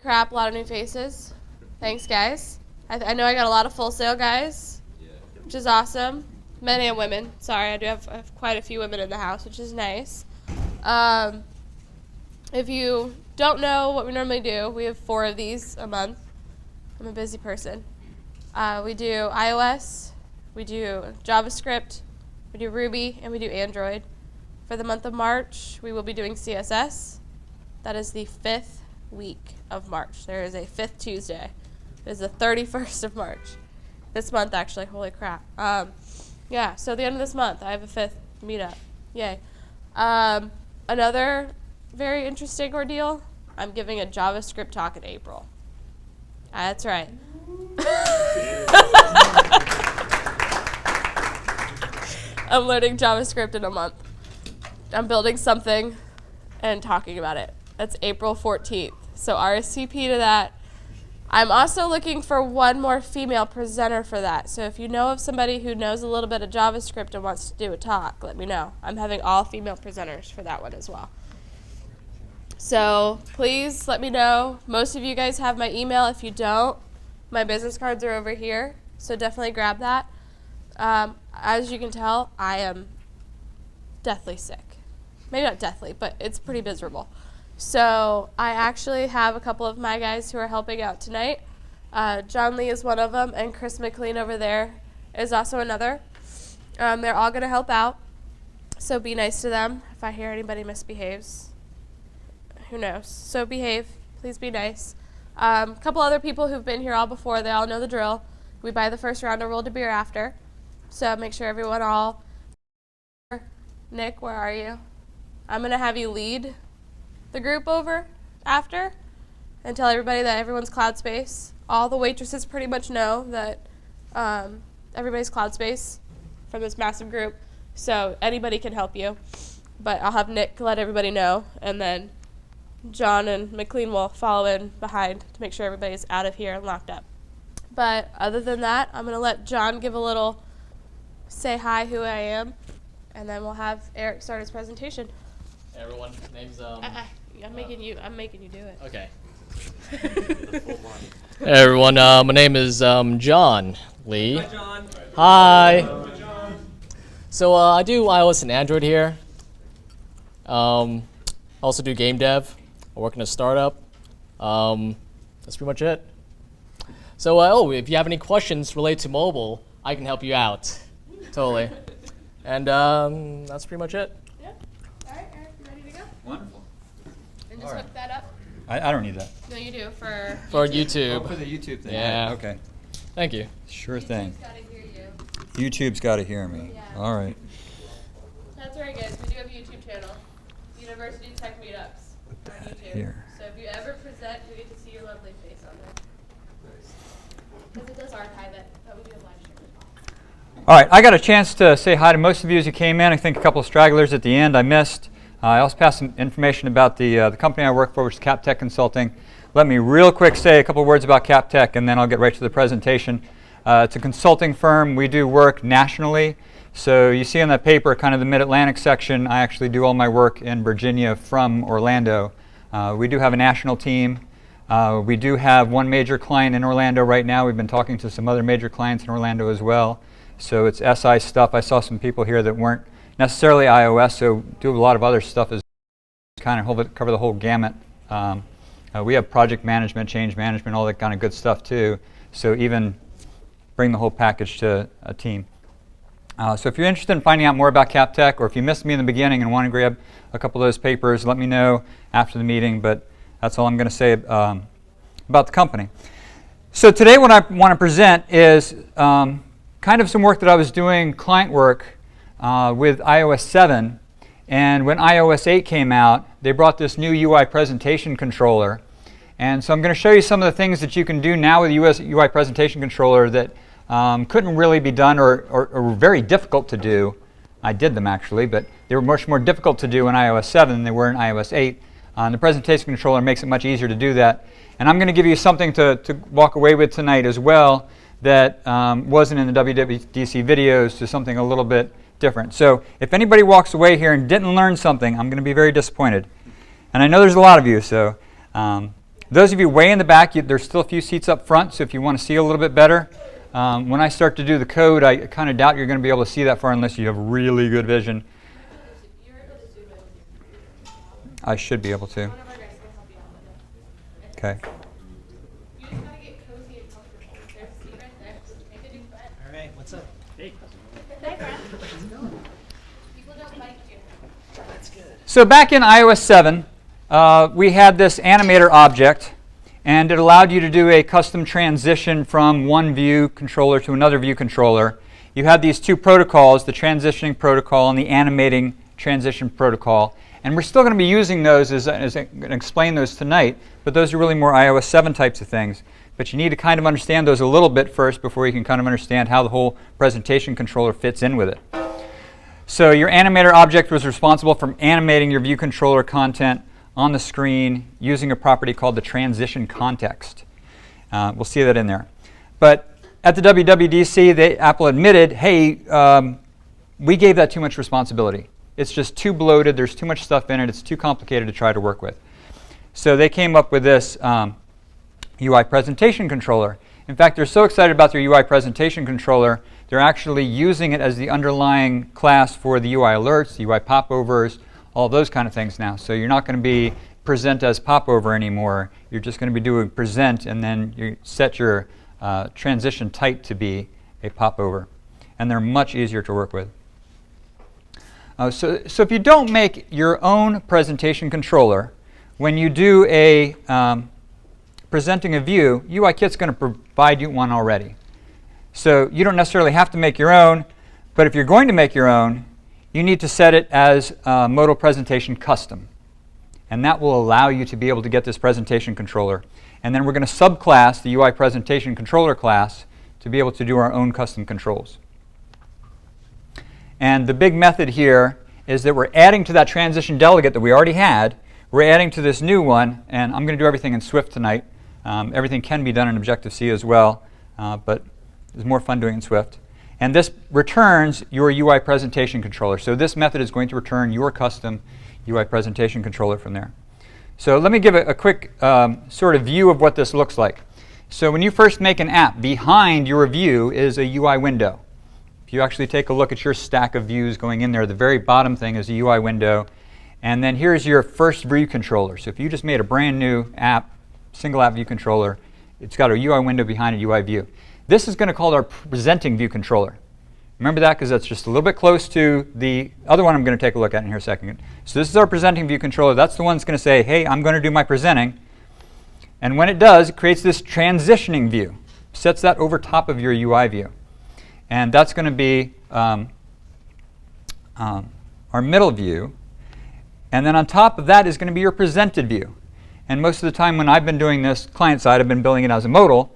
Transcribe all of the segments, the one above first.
Crap, a lot of new faces. Thanks, guys. I know I got a lot of Full Sail guys, which is awesome. Men and women. Sorry, I have quite a few women in the house, which is nice. If you don't know what we normally do, we have 4 of these a month. I'm a busy person. We do iOS, we do JavaScript, we do Ruby, and we do Android. For the month of March, we will be doing CSS. That is the 5th week of March. There is a 5th Tuesday. It is the 31st of March. This month, actually. Holy crap. Yeah, so the end of this month, I have a 5th meetup. Yay. Another very interesting ordeal, I'm giving a JavaScript talk in April. That's right. I'm learning JavaScript in a month. I'm building something and talking about it. That's April 14th. So RSVP to that. I'm also looking for one more female presenter for that. So if you know of somebody who knows a little bit of JavaScript and wants to do a talk, let me know. I'm having all female presenters for that one as well. So please let me know. Most of you guys have my email. If you don't, my business cards are over here. So definitely grab that. As you can tell, I am deathly sick. Maybe not deathly, but it's pretty miserable. So I actually have a couple of my guys who are helping out tonight. John Lee is one of them, and Chris McLean over there is also another. They're all going to help out, so be nice to them. If I hear anybody misbehaves, who knows? So behave. Please be nice. A couple other people who've been here all before, they all know the drill. We buy the first round of rolled a beer after, so make sure everyone all... Nick, where are you? I'm going to have you lead the group over after and tell everybody that everyone's cloud space. All the waitresses pretty much know that everybody's cloud space from this massive group, so anybody can help you. But I'll have Nick let everybody know, and then John and McLean will follow in behind to make sure everybody's out of here and locked up. But other than that, I'm going to let John give a little say hi who I am, and then we'll have Eric start his presentation. Hey everyone, name's I'm making you do it. Okay. Hey everyone, my name is John Lee. Hi John. Hi. Hi John. So I do iOS and Android here. I also do game dev. I work in a startup. That's pretty much it. So if you have any questions related to mobile, I can help you out. Totally. And that's pretty much it. Yep. All right, Eric, you ready to go? Wonderful. And just All right. hook that up. I don't need that. No, you do for YouTube. Oh, for the YouTube thing. Yeah. Okay. Thank you. Sure thing. YouTube's gotta hear you. YouTube's got to hear me. Yeah. All right. That's right, guys. We do have a YouTube channel. University Tech Meetups on YouTube. Here. So if you ever present, we get to see your lovely face on there. Because it does archive it, but we do have live stream as well. All right. I got a chance to say hi to most of you as you came in. I think a couple of stragglers at the end I missed. I also passed some information about the company I work for, which is CapTech Consulting. Let me real quick say a couple of words about CapTech, and then I'll get right to the presentation. It's a consulting firm. We do work nationally. So you see on that paper, kind of the Mid-Atlantic section, I actually do all my work in Virginia from Orlando. We do have a national team. We do have one major client in Orlando right now. We've been talking to some other major clients in Orlando as well. So it's SI stuff. I saw some people here that weren't necessarily iOS, so do a lot of other stuff as kind of cover the whole gamut. We have project management, change management, all that kind of good stuff too. So even bring the whole package to a team. So if you're interested in finding out more about CapTech, or if you missed me in the beginning and want to grab a couple of those papers, let me know after the meeting, but that's all I'm going to say about the company. So today what I want to present is kind of some work that I was doing, client work, with iOS 7, and when iOS 8 came out, they brought this new UI presentation controller. And so I'm going to show you some of the things that you can do now with the UI presentation controller that couldn't really be done or were very difficult to do. I did them actually, but they were much more difficult to do in iOS 7 than they were in iOS 8. And the presentation controller makes it much easier to do that. And I'm going to give you something to walk away with tonight as well that wasn't in the WWDC videos, to something a little bit different. So if anybody walks away here and didn't learn something, I'm going to be very disappointed. And I know there's a lot of you, so Those of you way in the back, there's still a few seats up front, so if you want to see a little bit better, when I start to do the code, I kind of doubt you're going to be able to see that far unless you have really good vision. I should be able to. Okay. All right, what's up? Hey. So back in iOS 7, we had this animator object, and it allowed you to do a custom transition from one view controller to another view controller. You had these two protocols, the transitioning protocol and the animating transition protocol. And we're still going to be using those as I'm going to explain those tonight, but those are really more iOS 7 types of things. But you need to kind of understand those a little bit first before you can kind of understand how the whole presentation controller fits in with it. So your animator object was responsible for animating your view controller content on the screen using a property called the transition context. We'll see that in there. But at the WWDC, Apple admitted, hey, we gave that too much responsibility. It's just too bloated. There's too much stuff in it. It's too complicated to try to work with. So they came up with this UI presentation controller. In fact, they're so excited about their UI presentation controller, they're actually using it as the underlying class for the UI alerts, the UI popovers, all those kind of things now. So you're not going to be present as popover anymore. You're just going to be doing present, and then you set your transition type to be a popover. And they're much easier to work with. So if you don't make your own presentation controller, when you do a presenting a view, UIKit's going to provide you one already. So you don't necessarily have to make your own, but if you're going to make your own, you need to set it as Modal Presentation Custom. And that will allow you to be able to get this presentation controller. And then we're going to subclass the UI Presentation Controller class to be able to do our own custom controls. And the big method here is that we're adding to that transition delegate that we already had. We're adding to this new one, and I'm going to do everything in Swift tonight. Everything can be done in Objective-C as well, but it's more fun doing it in Swift. And this returns your UI presentation controller. So this method is going to return your custom UI presentation controller from there. So let me give a quick sort of view of what this looks like. So when you first make an app, behind your view is a UI window. If you actually take a look at your stack of views going in there, the very bottom thing is a UI window. And then here's your first view controller. So if you just made a brand new app, single app view controller, it's got a UI window behind a UI view. This is going to call our presenting view controller. Remember that because that's just a little bit close to the other one I'm going to take a look at in here in a second. So this is our presenting view controller. That's the one that's going to say, hey, I'm going to do my presenting. And when it does, it creates this transitioning view. Sets that over top of your UI view. And that's going to be our middle view. And then on top of that is going to be your presented view. And most of the time when I've been doing this client side, I've been building it as a modal.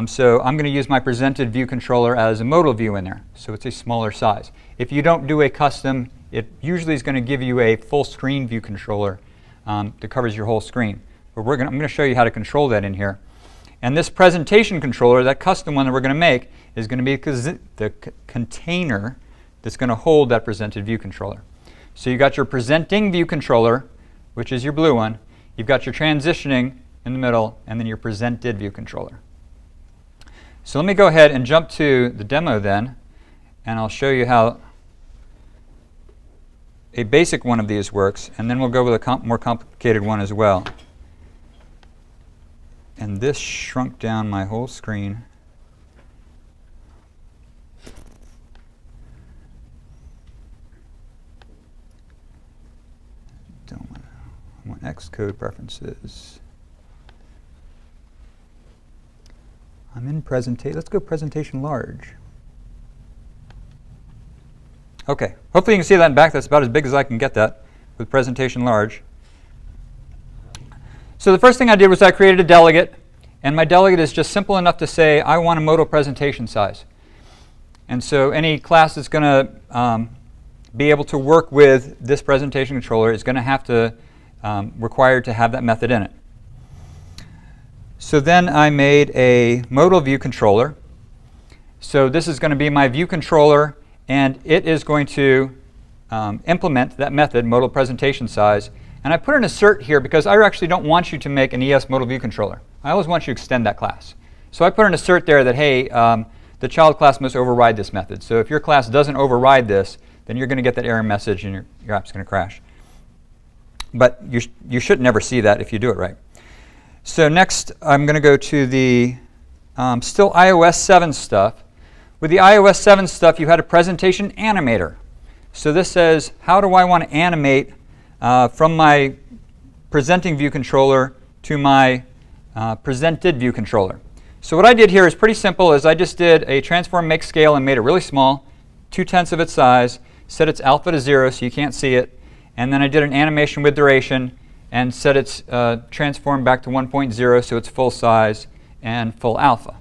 So I'm going to use my presented view controller as a modal view in there. So it's a smaller size. If you don't do a custom, it usually is going to give you a full screen view controller that covers your whole screen. But I'm going to show you how to control that in here. And this presentation controller, that custom one that we're going to make, is going to be the container that's going to hold that presented view controller. So you got your presenting view controller, which is your blue one. You've got your transitioning in the middle, and then your presented view controller. So let me go ahead and jump to the demo then, and I'll show you how a basic one of these works, and then we'll go with a more complicated one as well. And this shrunk down my whole screen. I want Xcode preferences. I'm in presentation. Let's go presentation large. Okay, hopefully you can see that in back. That's about as big as I can get that with presentation large. So the first thing I did was I created a delegate, and my delegate is just simple enough to say I want a modal presentation size. And so any class that's going to be able to work with this presentation controller is going to have to required to have that method in it. So then I made a modal view controller. So this is going to be my view controller, and it is going to implement that method, modal presentation size, And I put an assert here because I actually don't want you to make an ES modal view controller. I always want you to extend that class. So I put an assert there that, hey, the child class must override this method. So if your class doesn't override this, then you're going to get that error message and your app's going to crash. But you should never see that if you do it right. So next, I'm going to go to the still iOS 7 stuff. With the iOS 7 stuff, you had a presentation animator. So this says, how do I want to animate from my presenting view controller to my presented view controller? So what I did here is pretty simple. Is I just did a transform make scale and made it really small, 2/10 of its size, set its alpha to 0 so you can't see it, and then I did an animation with duration and set its transform back to 1.0 so it's full size and full alpha.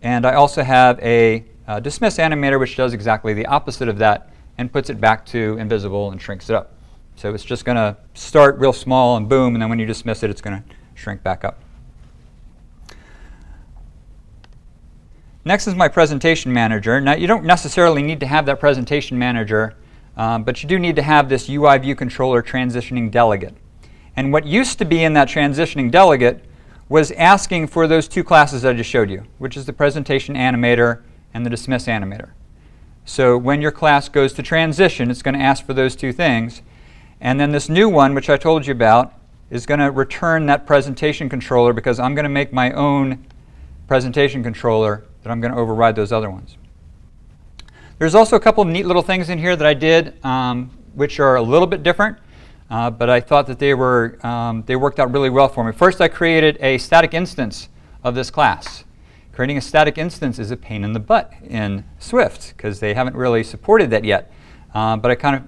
And I also have a dismiss animator which does exactly the opposite of that and puts it back to invisible and shrinks it up. So it's just going to start real small and boom, and then when you dismiss it, it's going to shrink back up. Next is my presentation manager. Now you don't necessarily need to have that presentation manager, but you do need to have this UI view controller transitioning delegate. And what used to be in that transitioning delegate was asking for those two classes I just showed you, which is the presentation animator and the dismiss animator. So when your class goes to transition, it's going to ask for those two things. And then this new one, which I told you about, is going to return that presentation controller because I'm going to make my own presentation controller that I'm going to override those other ones. There's also a couple of neat little things in here that I did which are a little bit different, but I thought that they worked out really well for me. First, I created a static instance of this class. Creating a static instance is a pain in the butt in Swift because they haven't really supported that yet. But I kind of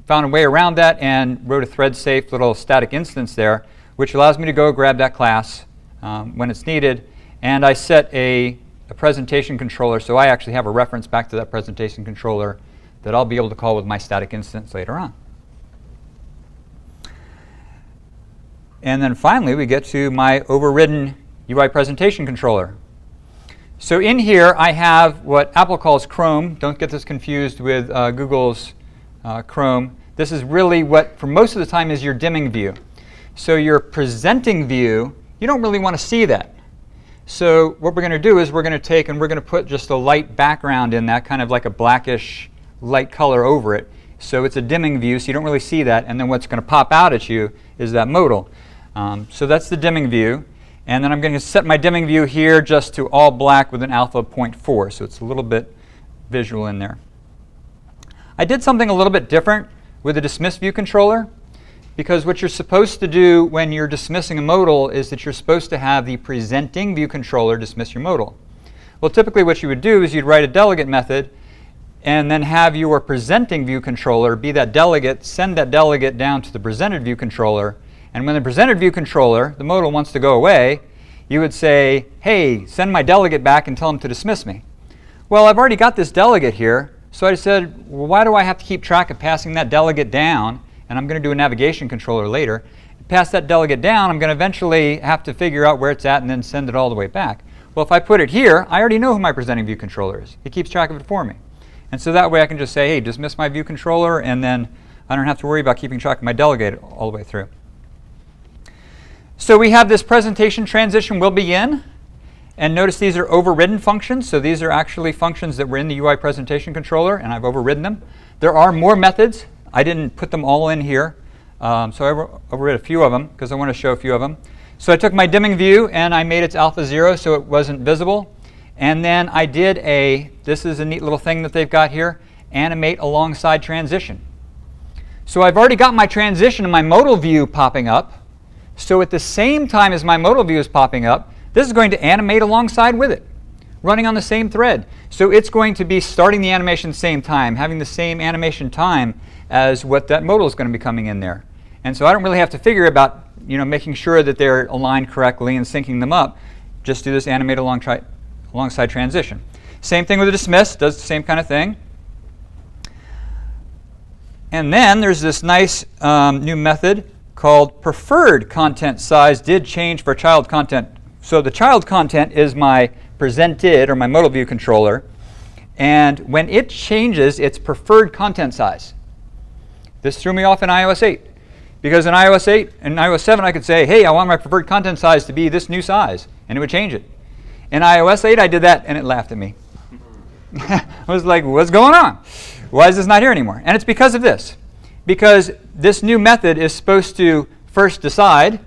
found a way around that and wrote a thread-safe little static instance there, which allows me to go grab that class when it's needed. And I set a presentation controller, so I actually have a reference back to that presentation controller that I'll be able to call with my static instance later on. And then finally, we get to my overridden UI presentation controller. So in here, I have what Apple calls Chrome. Don't get this confused with Google's Chrome. This is really what, for most of the time, is your dimming view. So your presenting view, you don't really want to see that. So what we're going to do is we're going to take and we're going to put just a light background in that, kind of like a blackish light color over it. So it's a dimming view, so you don't really see that. And then what's going to pop out at you is that modal. So that's the dimming view. And then I'm going to set my dimming view here just to all black with an alpha of 0.4. So it's a little bit visual in there. I did something a little bit different with the dismiss view controller, because what you're supposed to do when you're dismissing a modal is that you're supposed to have the presenting view controller dismiss your modal. Well, typically what you would do is you'd write a delegate method and then have your presenting view controller be that delegate, send that delegate down to the presented view controller, and when the presented view controller, the modal, wants to go away, you would say, hey, send my delegate back and tell him to dismiss me. Well, I've already got this delegate here, so I said, well, why do I have to keep track of passing that delegate down? And I'm going to do a navigation controller later. Pass that delegate down, I'm going to eventually have to figure out where it's at and then send it all the way back. Well, if I put it here, I already know who my presenting view controller is. It keeps track of it for me. And so that way I can just say, hey, dismiss my view controller, and then I don't have to worry about keeping track of my delegate all the way through. So we have this presentation transition will begin. And notice these are overridden functions. So these are actually functions that were in the UI presentation controller, and I've overridden them. There are more methods. I didn't put them all in here, so I overrid a few of them because I want to show a few of them. So I took my dimming view and I made its alpha 0 so it wasn't visible. And then I did this is a neat little thing that they've got here, animate alongside transition. So I've already got my transition and my modal view popping up. So at the same time as my modal view is popping up, this is going to animate alongside with it, running on the same thread. So it's going to be starting the animation at the same time, having the same animation time as what that modal is going to be coming in there. And so I don't really have to figure about making sure that they're aligned correctly and syncing them up. Just do this animate alongside transition. Same thing with the dismiss, does the same kind of thing. And then there's this nice new method called preferred content size did change for child content. So the child content is my presented or my modal view controller. And when it changes its preferred content size, this threw me off in iOS 8 Because in iOS 8 and iOS 7, I could say, hey, I want my preferred content size to be this new size, and it would change it. In iOS 8, I did that, and it laughed at me. I was like, what's going on? Why is this not here anymore? And it's because of this. Because this new method is supposed to first decide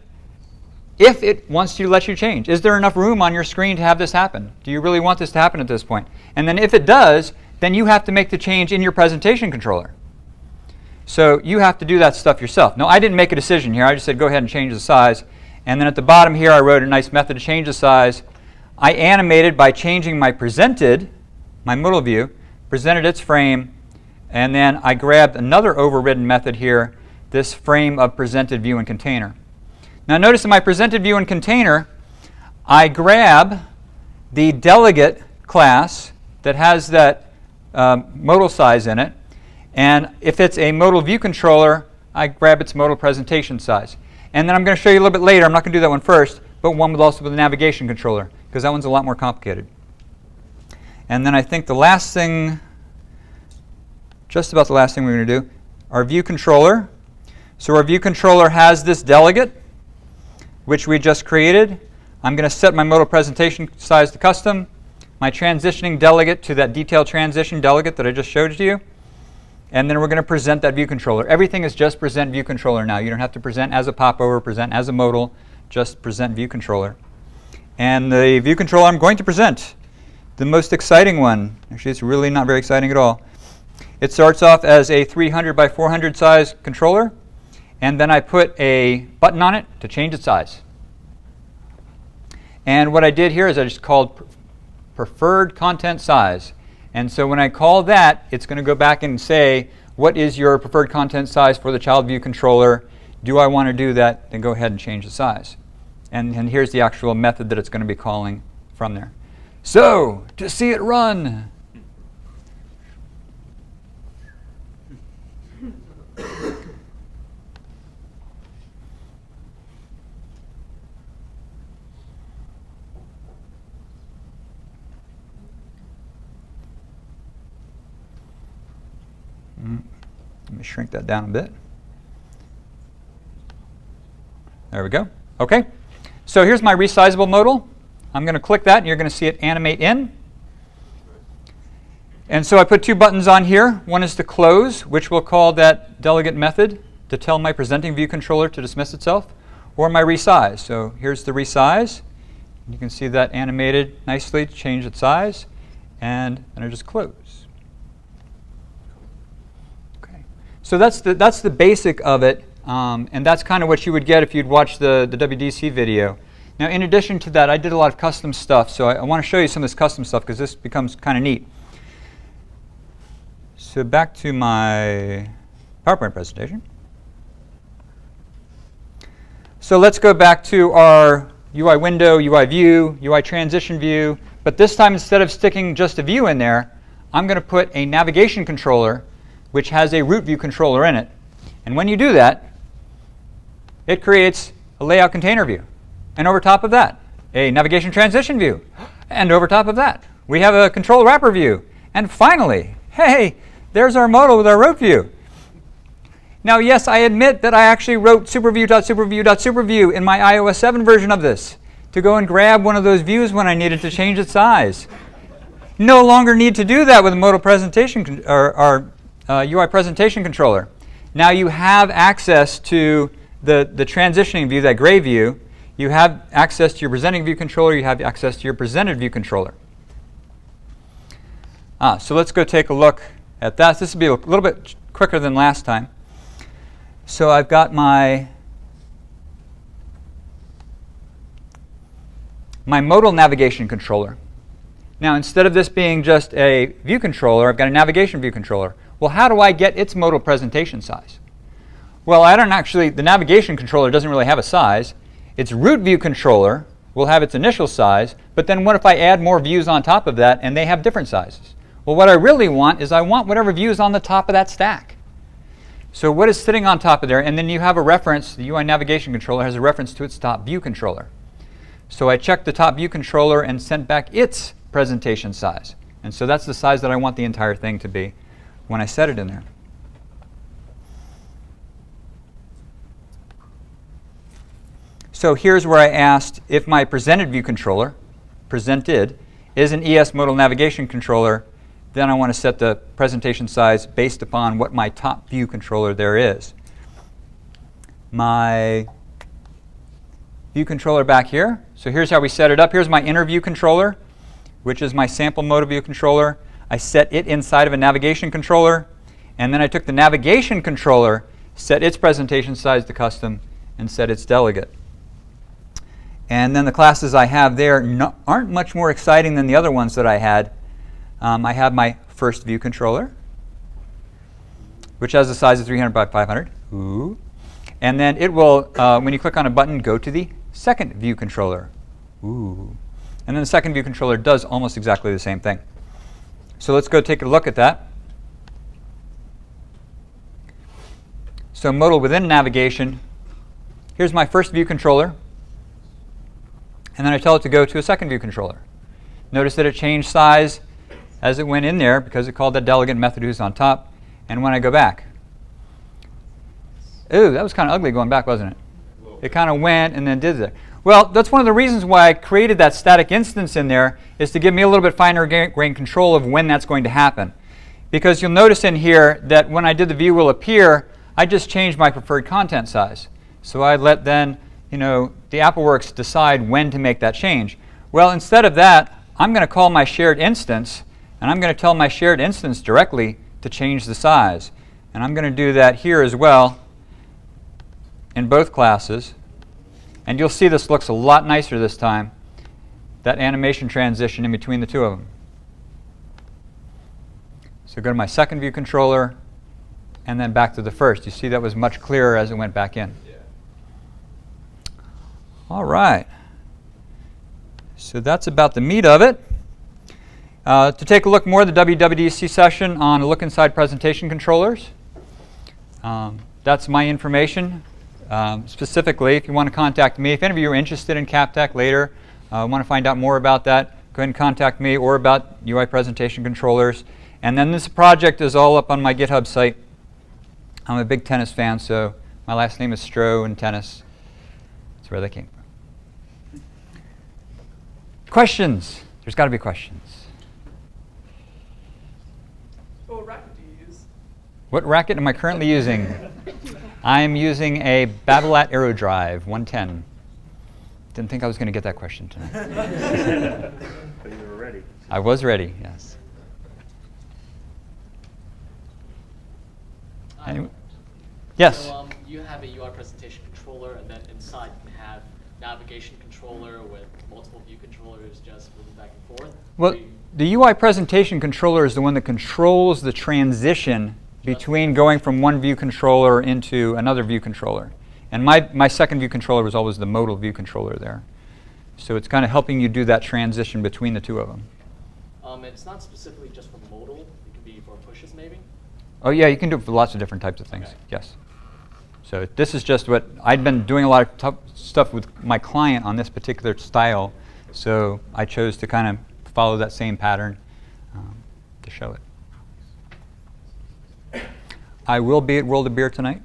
if it wants to let you change. Is there enough room on your screen to have this happen? Do you really want this to happen at this point? And then if it does, then you have to make the change in your presentation controller. So you have to do that stuff yourself. No, I didn't make a decision here. I just said go ahead and change the size. And then at the bottom here, I wrote a nice method to change the size. I animated by changing my presented, my modal view, presented its frame, and then I grabbed another overridden method here, this frame of presented view and container. Now notice in my presented view and container, I grab the delegate class that has that modal size in it, and if it's a modal view controller, I grab its modal presentation size. And then I'm going to show you a little bit later, I'm not going to do that one first, but one with also with a navigation controller, because that one's a lot more complicated. And then I think the last thing, just about the last thing we're going to do, our view controller. So our view controller has this delegate, which we just created. I'm going to set my modal presentation size to custom, my transitioning delegate to that detailed transition delegate that I just showed to you. And then we're going to present that view controller. Everything is just present view controller now. You don't have to present as a popover, present as a modal, just present view controller. And the view controller I'm going to present, the most exciting one, actually it's really not very exciting at all. It starts off as a 300 by 400 size controller, and then I put a button on it to change its size. And what I did here is I just called preferred content size. And so when I call that, it's going to go back and say, what is your preferred content size for the child view controller? Do I want to do that? Then go ahead and change the size. And here's the actual method that it's going to be calling from there. So, to see it run. Let me shrink that down a bit. There we go. Okay. So here's my resizable modal. I'm going to click that, and you're going to see it animate in. And so I put two buttons on here. One is to close, which we'll call that delegate method to tell my presenting view controller to dismiss itself, or my resize. So here's the resize. You can see that animated nicely to change its size, and then I just close. Okay. So that's the basic of it, and that's kind of what you would get if you'd watched the WDC video. Now, in addition to that, I did a lot of custom stuff, so I want to show you some of this custom stuff because this becomes kind of neat. So back to my PowerPoint presentation. So let's go back to our UI window, UI view, UI transition view. But this time, instead of sticking just a view in there, I'm going to put a navigation controller, which has a root view controller in it. And when you do that, it creates a layout container view. And over top of that, a navigation transition view. And over top of that, we have a control wrapper view. And finally, hey, there's our modal with our root view. Now, yes, I admit that I actually wrote superview.superview.superview in my iOS 7 version of this to go and grab one of those views when I needed to change its size. No longer need to do that with a modal presentation or UI presentation controller. Now you have access to the transitioning view, that gray view. You have access to your presenting view controller. You have access to your presented view controller. So let's go take a look at that. This will be a little bit quicker than last time. So I've got my modal navigation controller. Now, instead of this being just a view controller, I've got a navigation view controller. Well, how do I get its modal presentation size? Well, the navigation controller doesn't really have a size. Its root view controller will have its initial size, but then what if I add more views on top of that and they have different sizes? Well, what I really want is I want whatever view is on the top of that stack. So what is sitting on top of there? And then you have a reference, the UI navigation controller has a reference to its top view controller. So I checked the top view controller and sent back its presentation size. And so that's the size that I want the entire thing to be when I set it in there. So here's where I asked if my presented view controller, presented, is an ES modal navigation controller. Then I want to set the presentation size based upon what my top view controller there is. My view controller back here. So here's how we set it up. Here's my inner view controller, which is my sample mode of view controller. I set it inside of a navigation controller. And then I took the navigation controller, set its presentation size to custom, and set its delegate. And then the classes I have there aren't much more exciting than the other ones that I had. I have my first view controller, which has a size of 300 by 500. Ooh. And then it will, when you click on a button, go to the second view controller. Ooh. And then the second view controller does almost exactly the same thing. So let's go take a look at that. So modal within navigation. Here's my first view controller. And then I tell it to go to a second view controller. Notice that it changed size as it went in there because it called that delegate method who's on top. And when I go back. Ooh, that was kind of ugly going back, wasn't it? It kind of went and then did that. Well, that's one of the reasons why I created that static instance in there, is to give me a little bit finer grained control of when that's going to happen. Because you'll notice in here that when I did the view will appear, I just changed my preferred content size. So I let then, the AppleWorks decide when to make that change. Well, instead of that, I'm going to call my shared instance, and I'm going to tell my shared instance directly to change the size. And I'm going to do that here as well in both classes. And you'll see this looks a lot nicer this time, that animation transition in between the two of them. So go to my second view controller, and then back to the first. You see that was much clearer as it went back in. Yeah. All right. So that's about the meat of it. To take a look more at the WWDC session on a look inside presentation controllers. That's my information. Specifically, if you want to contact me, if any of you are interested in CapTech later, want to find out more about that, go ahead and contact me, or about UI presentation controllers. And then this project is all up on my GitHub site. I'm a big tennis fan, so my last name is Stroh, and tennis, that's where they came from. Questions? There's got to be questions. What racket do you use? What racket am I currently using? I'm using a Babolat AeroDrive 110. Didn't think I was going to get that question tonight. But you were ready. I was ready, yes. Anyone? Yes? So you have a UI presentation controller, and then inside you can have navigation controller with multiple view controllers just moving back and forth. Well, the UI presentation controller is the one that controls the transition between going from one view controller into another view controller. And my second view controller was always the modal view controller there. So it's kind of helping you do that transition between the two of them. It's not specifically just for modal. It can be for pushes maybe? Oh yeah, you can do it for lots of different types of things, okay. Yes. So this is just what, I'd been doing a lot of stuff with my client on this particular style. So I chose to kind of follow that same pattern to show it. I will be at World of Beer tonight.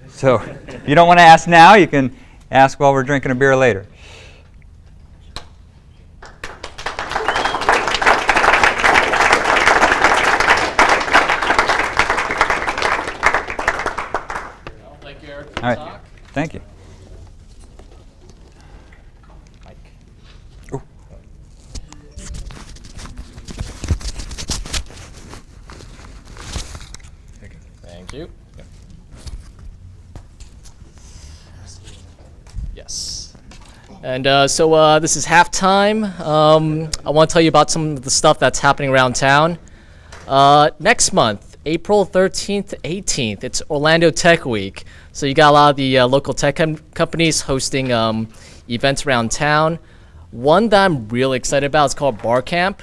So if you don't want to ask now, you can ask while we're drinking a beer later. Thank you, Eric, for the All right. talk. Thank you. Oh. Thank you. Yes. And so this is halftime. I want to tell you about some of the stuff that's happening around town. Next month, April 13th to 18th, it's Orlando Tech Week. So you got a lot of the local tech companies hosting events around town. One that I'm really excited about is called Bar Camp.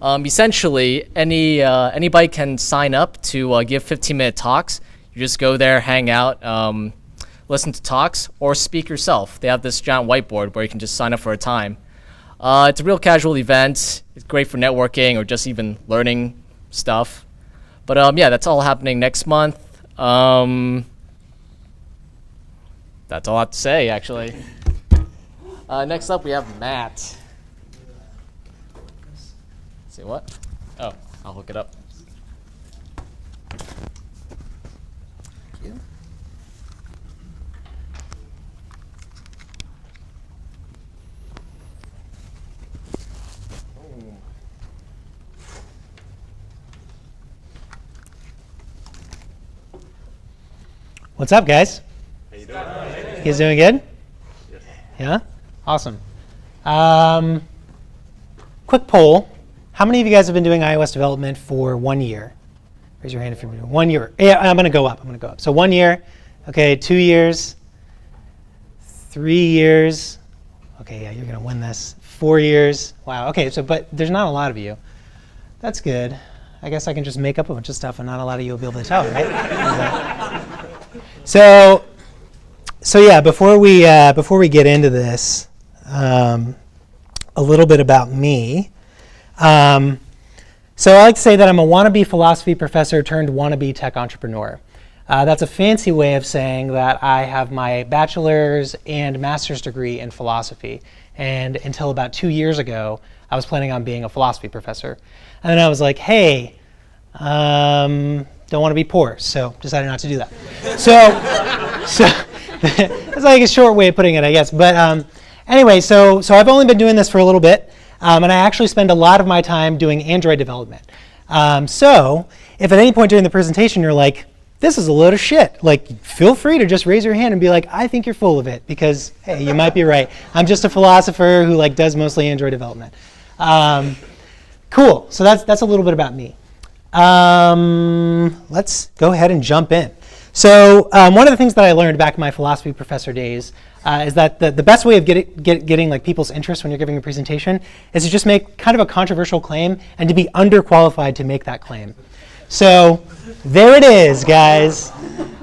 Essentially, anybody can sign up to give 15-minute talks. You just go there, hang out, listen to talks, or speak yourself. They have this giant whiteboard where you can just sign up for a time. It's a real casual event. It's great for networking or just even learning stuff. But yeah, that's all happening next month. That's all I have to say, actually. Next up, we have Matt. See what? Oh, I'll hook it up. Thank you. What's up, guys? How you doing? You guys doing good? Yes. Yeah? Awesome. Quick poll. How many of you guys have been doing iOS development for 1 year? Raise your hand if you've been doing 1 year. Yeah, I'm going to go up. So 1 year. Okay, 2 years. 3 years. Okay, yeah, you're going to win this. 4 years. Wow. Okay, but there's not a lot of you. That's good. I guess I can just make up a bunch of stuff and not a lot of you will be able to tell, right? So yeah, before we get into this, a little bit about me. So I like to say that I'm a wannabe philosophy professor turned wannabe tech entrepreneur. That's a fancy way of saying that I have my bachelor's and master's degree in philosophy. And until about 2 years ago, I was planning on being a philosophy professor. And then I was like, hey, don't want to be poor, so decided not to do that. So that's like a short way of putting it, I guess. But anyway, so I've only been doing this for a little bit, and I actually spend a lot of my time doing Android development. So if at any point during the presentation you're like, this is a load of shit, like feel free to just raise your hand and be like, I think you're full of it, because hey, you might be right. I'm just a philosopher who like does mostly Android development. Cool. So that's a little bit about me. Let's go ahead and jump in. So one of the things that I learned back in my philosophy professor days is that the best way of getting like people's interest when you're giving a presentation is to just make kind of a controversial claim and to be underqualified to make that claim. So there it is, guys.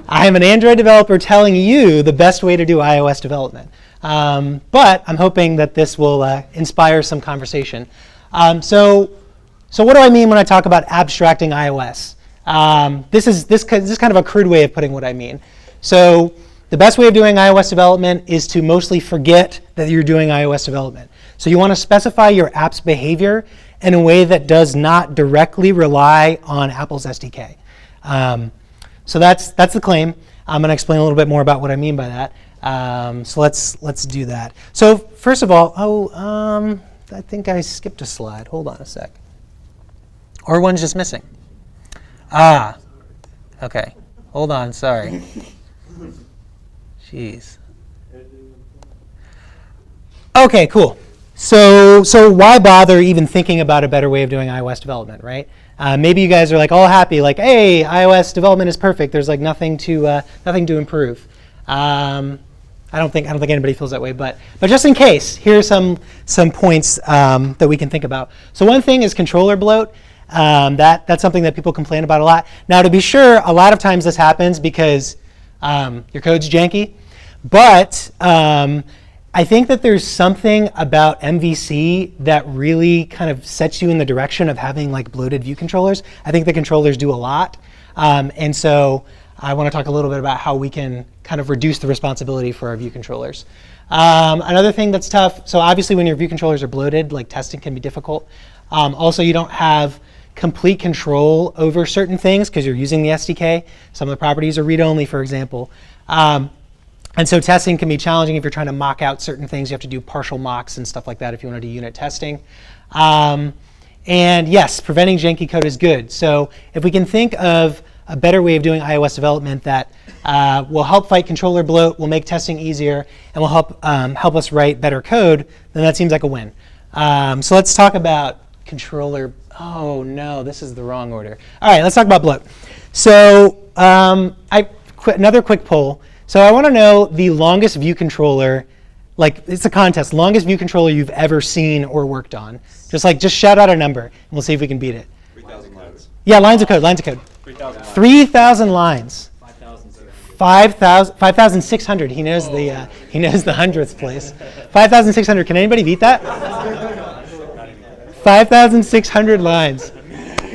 I am an Android developer telling you the best way to do iOS development. But I'm hoping that this will inspire some conversation. So what do I mean when I talk about abstracting iOS? This is kind of a crude way of putting what I mean. So the best way of doing iOS development is to mostly forget that you're doing iOS development. So you want to specify your app's behavior in a way that does not directly rely on Apple's SDK. So that's the claim. I'm going to explain a little bit more about what I mean by that. So let's do that. So first of all, I think I skipped a slide. Hold on a sec. Or one's just missing. Okay. Hold on, sorry. Jeez. Okay, cool. So why bother even thinking about a better way of doing iOS development, right? Maybe you guys are like all happy, like, hey, iOS development is perfect. There's like nothing to improve. I don't think anybody feels that way, but just in case, here are some points that we can think about. So one thing is controller bloat. That's something that people complain about a lot. Now, to be sure, a lot of times this happens because your code's janky. But I think that there's something about MVC that really kind of sets you in the direction of having like bloated view controllers. I think the controllers do a lot. And so I want to talk a little bit about how we can kind of reduce the responsibility for our view controllers. Another thing that's tough, so obviously when your view controllers are bloated, like testing can be difficult. Also, you don't have complete control over certain things because you're using the SDK. Some of the properties are read-only, for example. And so testing can be challenging if you're trying to mock out certain things. You have to do partial mocks and stuff like that if you want to do unit testing. And yes, preventing janky code is good. So if we can think of a better way of doing iOS development that will help fight controller bloat, will make testing easier, and will help us write better code, then that seems like a win. So let's talk about controller. Oh no, this is the wrong order. All right, let's talk about bloat. So another quick poll. So I want to know the longest view controller, like it's a contest, longest view controller you've ever seen or worked on. Just shout out a number, and we'll see if we can beat it. 3,000 lines. Yeah, lines of code. 3,000 lines. 5,600. He knows the hundredth place. 5,600. Can anybody beat that? 5,600 lines.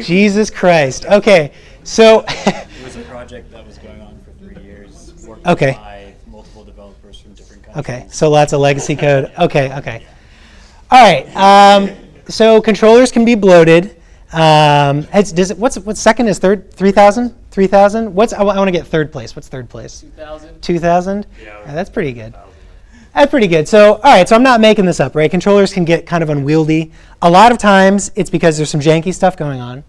Jesus Christ. Okay, so. It was a project that was going on for 3 years, worked Okay. by multiple developers from different Okay, so lots of legacy code. Okay. All right. So controllers can be bloated. What's second is third? 3,000? 3,000? I want to get third place. What's third place? 2,000. 2,000? Yeah, That's pretty good. That's pretty good. So, all right, so I'm not making this up, right? Controllers can get kind of unwieldy. A lot of times it's because there's some janky stuff going on.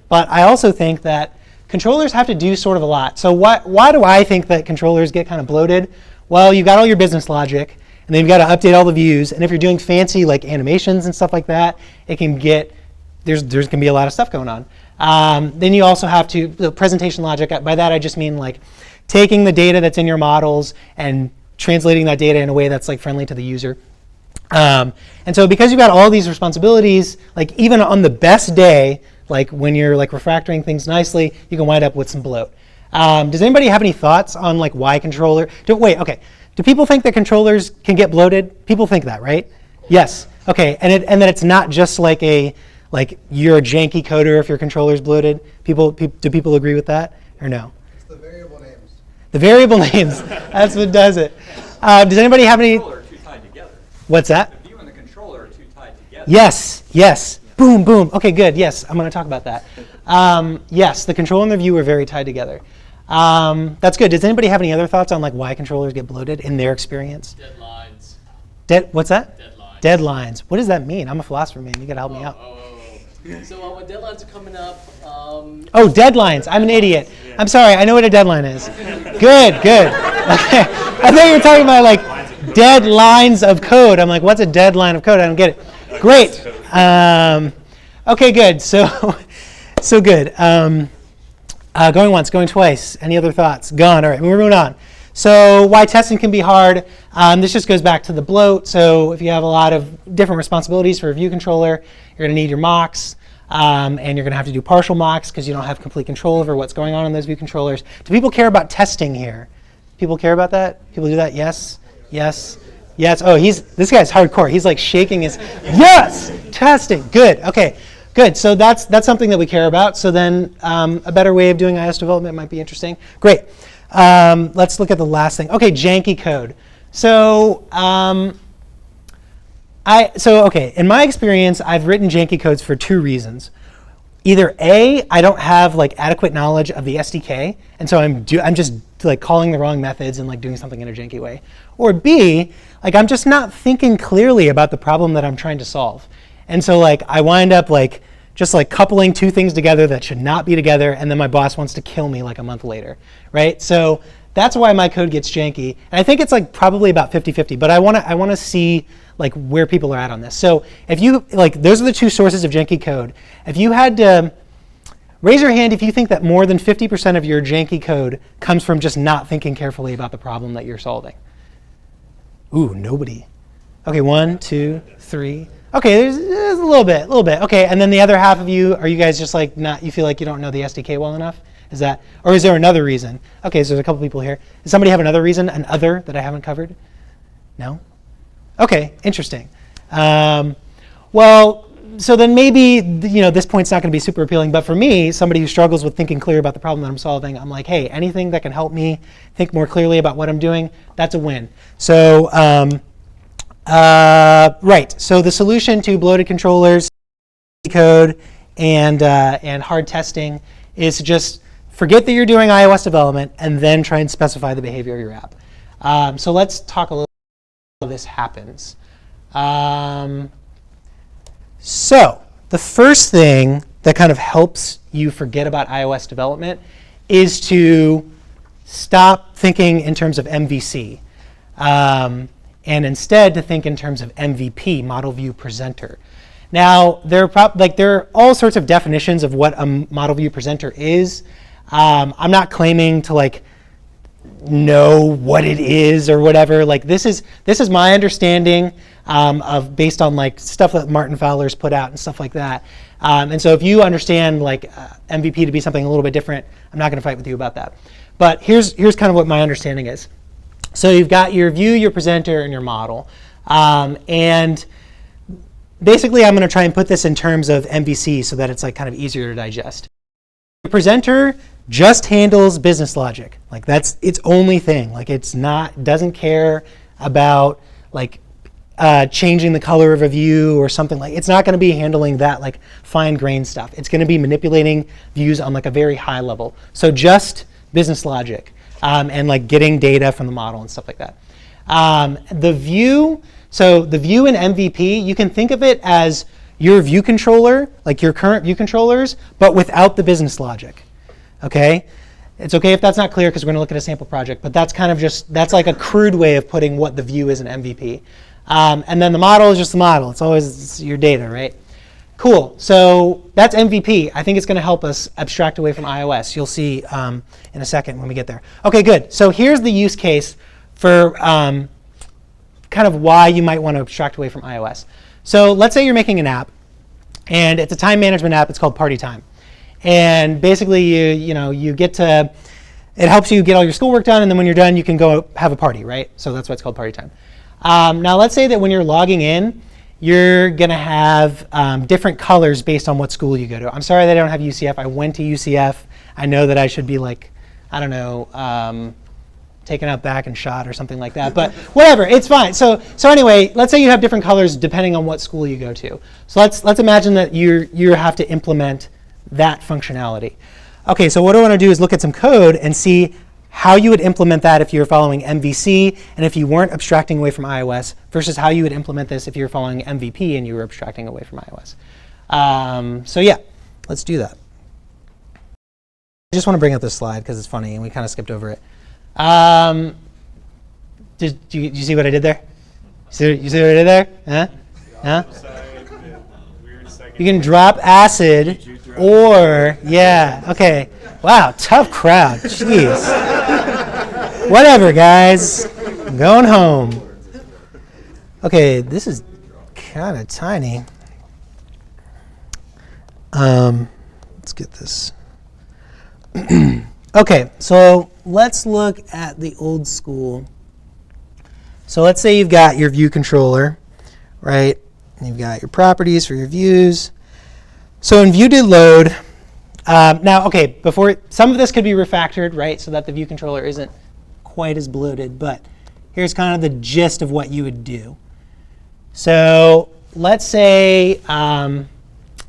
But I also think that controllers have to do sort of a lot. So why do I think that controllers get kind of bloated? Well, you've got all your business logic, and then you've got to update all the views. And if you're doing fancy like animations and stuff like that, it can get, there's going to be a lot of stuff going on. Then you also have to, the presentation logic, by that I just mean like taking the data that's in your models and translating that data in a way that's like friendly to the user. And so because you've got all these responsibilities, like even on the best day, like when you're like refactoring things nicely, you can wind up with some bloat. Does anybody have any thoughts on like why do people think that controllers can get bloated? People think that, right? Yes. Okay, and that it's not just like you're a janky coder if your controller's bloated. Do people agree with that or no? It's the variable names. The variable names, that's what does it. Does anybody have any? The controller are too tied together. What's that? The view and the controller are too tied together. Yes. Boom, boom. Okay, good. Yes, I'm going to talk about that. Yes, the controller and the view are very tied together. That's good. Does anybody have any other thoughts on like why controllers get bloated in their experience? Deadlines. What's that? Deadlines. Deadlines. What does that mean? I'm a philosopher, man. You got to help me out. So when deadlines are coming up, Oh, deadlines. I'm an idiot. I'm sorry. I know what a deadline is. Good. Okay. I thought you were talking about like deadlines of code. I'm like, what's a deadline of code? I don't get it. Great. Okay, good. So good. Going once, going twice. Any other thoughts? Gone. All right, we're moving on. So why testing can be hard. This just goes back to the bloat. So if you have a lot of different responsibilities for a view controller, you're going to need your mocks. And you're going to have to do partial mocks because you don't have complete control over what's going on in those view controllers. Do people care about testing here? People care about that? People do that? Yes? Oh, this guy's hardcore. He's like shaking his, yes! Testing. Good. Okay. Good. So that's something that we care about. So then a better way of doing iOS development might be interesting. Great. Let's look at the last thing. Okay, janky code. So in my experience, I've written janky codes for two reasons. Either A, I don't have like adequate knowledge of the SDK, and so I'm just like calling the wrong methods and like doing something in a janky way. Or B, like I'm just not thinking clearly about the problem that I'm trying to solve. And so like I wind up like just like coupling two things together that should not be together, and then my boss wants to kill me like a month later, right? So that's why my code gets janky. And I think it's like probably about 50-50, but I want to see like where people are at on this. So if you like, those are the two sources of janky code. If you had to raise your hand if you think that more than 50% of your janky code comes from just not thinking carefully about the problem that you're solving. Ooh, nobody. Okay, 1, 2, 3. Okay, there's a little bit. Okay, and then the other half of you, are you guys just like not, you feel like you don't know the SDK well enough? Is that, or is there another reason? Okay, so there's a couple people here. Does somebody have another reason, an other that I haven't covered? No? Okay, interesting. Well, so then maybe this point's not going to be super appealing, but for me, somebody who struggles with thinking clear about the problem that I'm solving, I'm like, hey, anything that can help me think more clearly about what I'm doing, that's a win. So, right. So the solution to bloated controllers, code, and hard testing is to just forget that you're doing iOS development and then try and specify the behavior of your app. So let's talk a little about how this happens. So the first thing that kind of helps you forget about iOS development is to stop thinking in terms of MVC. And instead to think in terms of MVP, Model View Presenter. Now, there are all sorts of definitions of what a Model View Presenter is. I'm not claiming to like know what it is or whatever. Like this is my understanding of based on like stuff that Martin Fowler's put out and stuff like that. And so if you understand like MVP to be something a little bit different, I'm not going to fight with you about that. But here's kind of what my understanding is. So you've got your view, your presenter, and your model. And basically, I'm going to try and put this in terms of MVC so that it's like kind of easier to digest. The presenter just handles business logic. Like that's its only thing. Like it's not, doesn't care about like changing the color of a view or something. Like it's not going to be handling that like fine grained stuff. It's going to be manipulating views on like a very high level. So just business logic and like getting data from the model and stuff like that. The view, so the view in MVP, you can think of it as your view controller, like your current view controllers, but without the business logic. Okay? It's okay if that's not clear because we're going to look at a sample project, but that's kind of just, that's like a crude way of putting what the view is in MVP. And then the model is just the model. It's always your data, right? Cool. So that's MVP. I think it's going to help us abstract away from iOS. You'll see in a second when we get there. Okay, good. So here's the use case for kind of why you might want to abstract away from iOS. So let's say you're making an app, and it's a time management app. It's called Party Time. And basically, you get to, it helps you get all your schoolwork done, and then when you're done, you can go have a party, right? So that's why it's called Party Time. Now let's say that when you're logging in, you're going to have different colors based on what school you go to. I'm sorry that I don't have UCF. I went to UCF. I know that I should be like, I don't know, taken out back and shot or something like that. But whatever, it's fine. So anyway, let's say you have different colors depending on what school you go to. So let's imagine that you have to implement that functionality. Okay, so what I want to do is look at some code and see how you would implement that if you're following MVC and if you weren't abstracting away from iOS versus how you would implement this if you're following MVP and you were abstracting away from iOS. So yeah, let's do that. I just want to bring up this slide because it's funny and we kind of skipped over it. Did you see what I did there? You see what I did there? Huh? You can drop acid or, yeah, okay. Wow, tough crowd, jeez. Whatever, guys, I'm going home. Okay, this is kind of tiny. Let's get this. Okay, so let's look at the old school. So let's say you've got your view controller, right? And you've got your properties for your views. So in view did load, now, okay, before some of this could be refactored, right, so that the view controller isn't quite as bloated, but here's kind of the gist of what you would do. So let's say,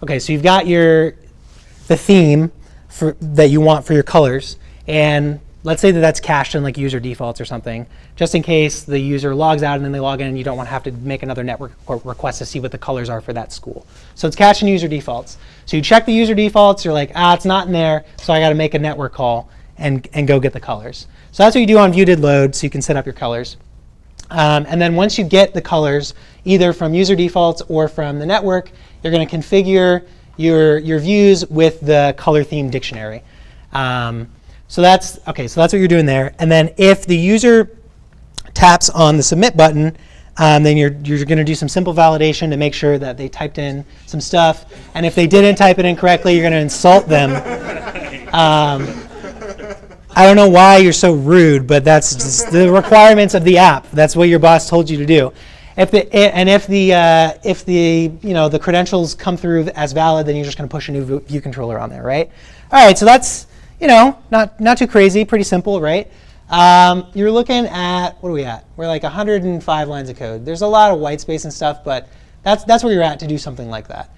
okay, so you've got the theme that you want for your colors, and let's say that that's cached in like user defaults or something, just in case the user logs out and then they log in and you don't want to have to make another network request to see what the colors are for that school. So it's cached in user defaults. So you check the user defaults, you're like, it's not in there, so I got to make a network call and go get the colors. So that's what you do on view did load, so you can set up your colors. And then once you get the colors, either from user defaults or from the network, you're going to configure your views with the color theme dictionary. So that's what you're doing there. And then if the user taps on the submit button, then you're going to do some simple validation to make sure that they typed in some stuff. And if they didn't type it in correctly, you're going to insult them. I don't know why you're so rude, but that's just the requirements of the app. That's what your boss told you to do. If the credentials come through as valid, then you're just going to push a new view controller on there, right? All right, so that's not too crazy, pretty simple, right? You're looking at, what are we at? We're like 105 lines of code. There's a lot of white space and stuff, but that's where you're at to do something like that.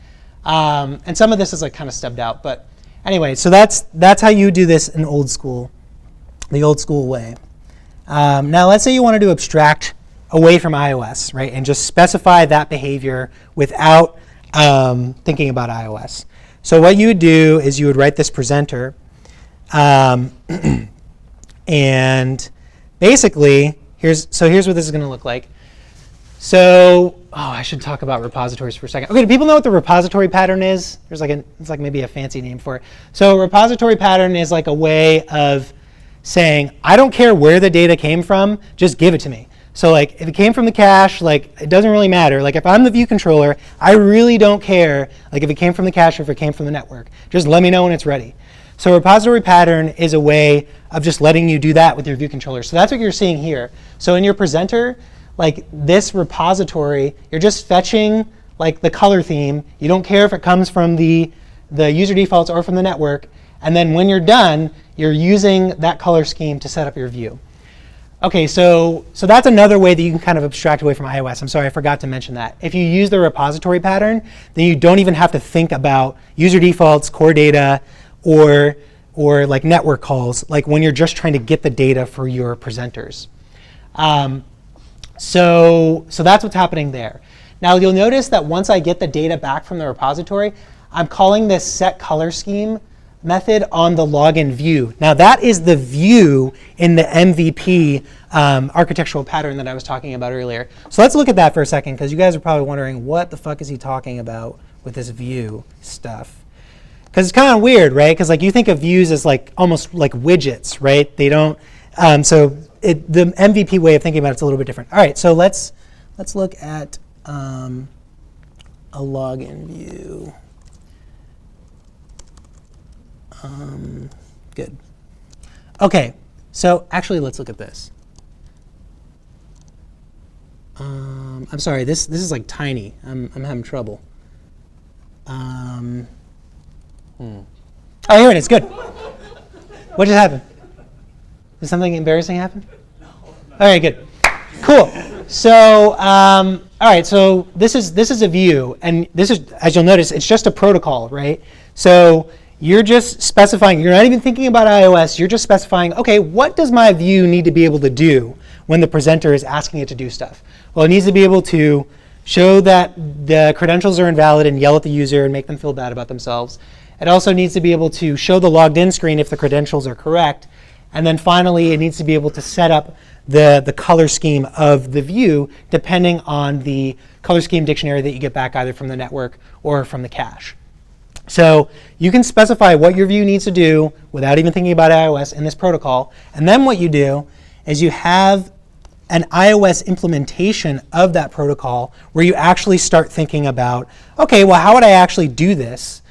And some of this is like kind of stubbed out, but anyway, so that's how you do this in the old school way. Now let's say you wanted to abstract away from iOS, right, and just specify that behavior without thinking about iOS. So what you would do is you would write this presenter. And basically, here's what this is going to look like. So, I should talk about repositories for a second. Okay, do people know what the repository pattern is? It's like maybe a fancy name for it. So, a repository pattern is like a way of saying, I don't care where the data came from, just give it to me. So like if it came from the cache, like it doesn't really matter. Like if I'm the view controller, I really don't care like if it came from the cache or if it came from the network. Just let me know when it's ready. So a repository pattern is a way of just letting you do that with your view controller. So that's what you're seeing here. So in your presenter, like this repository, you're just fetching like the color theme. You don't care if it comes from the user defaults or from the network. And then when you're done, you're using that color scheme to set up your view. OK, so that's another way that you can kind of abstract away from iOS. I'm sorry, I forgot to mention that. If you use the repository pattern, then you don't even have to think about user defaults, core data, or like network calls, like when you're just trying to get the data for your presenters. So that's what's happening there. Now you'll notice that once I get the data back from the repository, I'm calling this setColorScheme method on the login view. Now that is the view in the MVP architectural pattern that I was talking about earlier. So let's look at that for a second, because you guys are probably wondering, what the fuck is he talking about with this view stuff? Because it's kind of weird, right? Because like you think of views as like almost like widgets, right? They don't. The MVP way of thinking about it's a little bit different. All right, so let's look at a login view. Good. OK, so actually let's look at this. I'm sorry, this is like tiny. I'm having trouble. Oh, here it is. Good. What just happened? Did something embarrassing happen? No. All right, good. Cool. So, all right. So this is a view, and this is, as you'll notice, it's just a protocol, right? So you're just specifying. You're not even thinking about iOS. You're just specifying. OK, what does my view need to be able to do when the presenter is asking it to do stuff? Well, it needs to be able to show that the credentials are invalid and yell at the user and make them feel bad about themselves. It also needs to be able to show the logged in screen if the credentials are correct. And then finally, it needs to be able to set up the color scheme of the view depending on the color scheme dictionary that you get back either from the network or from the cache. So you can specify what your view needs to do without even thinking about iOS in this protocol. And then what you do is you have an iOS implementation of that protocol where you actually start thinking about, OK, well, how would I actually do this?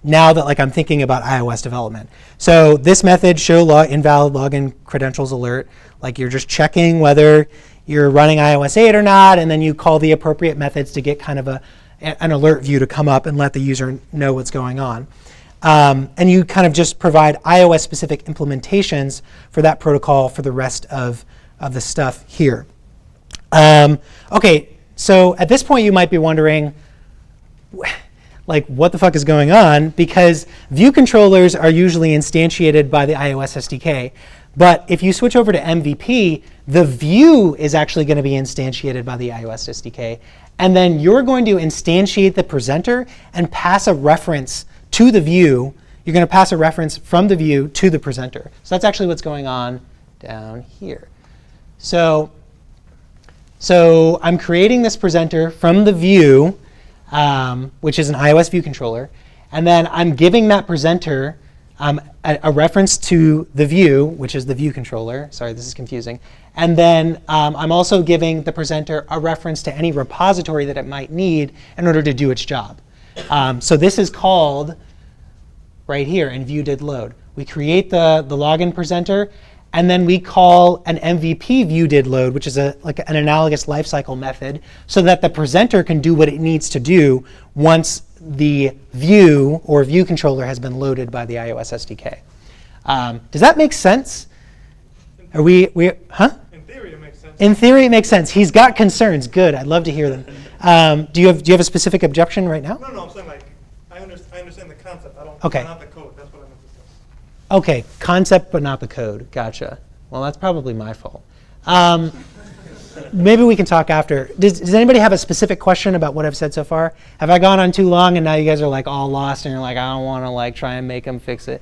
Now that like I'm thinking about iOS development. So this method, show invalid login credentials alert, like you're just checking whether you're running iOS 8 or not, and then you call the appropriate methods to get kind of an alert view to come up and let the user know what's going on. And you kind of just provide iOS-specific implementations for that protocol for the rest of the stuff here. OK, so at this point you might be wondering, like, what the fuck is going on? Because view controllers are usually instantiated by the iOS SDK. But if you switch over to MVP, the view is actually going to be instantiated by the iOS SDK. And then you're going to instantiate the presenter and pass a reference to the view. You're going to pass a reference from the view to the presenter. So that's actually what's going on down here. So I'm creating this presenter from the view, which is an iOS view controller. And then I'm giving that presenter a reference to the view, which is the view controller. Sorry, this is confusing. And then I'm also giving the presenter a reference to any repository that it might need in order to do its job. So this is called, right here, in view did load. We create the login presenter, and then we call an MVP view did load, which is like an analogous lifecycle method, so that the presenter can do what it needs to do once the view or view controller has been loaded by the iOS SDK. Does that make sense? Are we huh? In theory, it makes sense. In theory, it makes sense. He's got concerns. Good. I'd love to hear them. Do you have a specific objection right now? No, I'm saying like I understand the concept. I don't. Okay. Not the code. That's what I meant to say. OK, concept but not the code. Gotcha. Well, that's probably my fault. Maybe we can talk after. Does anybody have a specific question about what I've said so far? Have I gone on too long and now you guys are like all lost and you're like, I don't want to like try and make them fix it?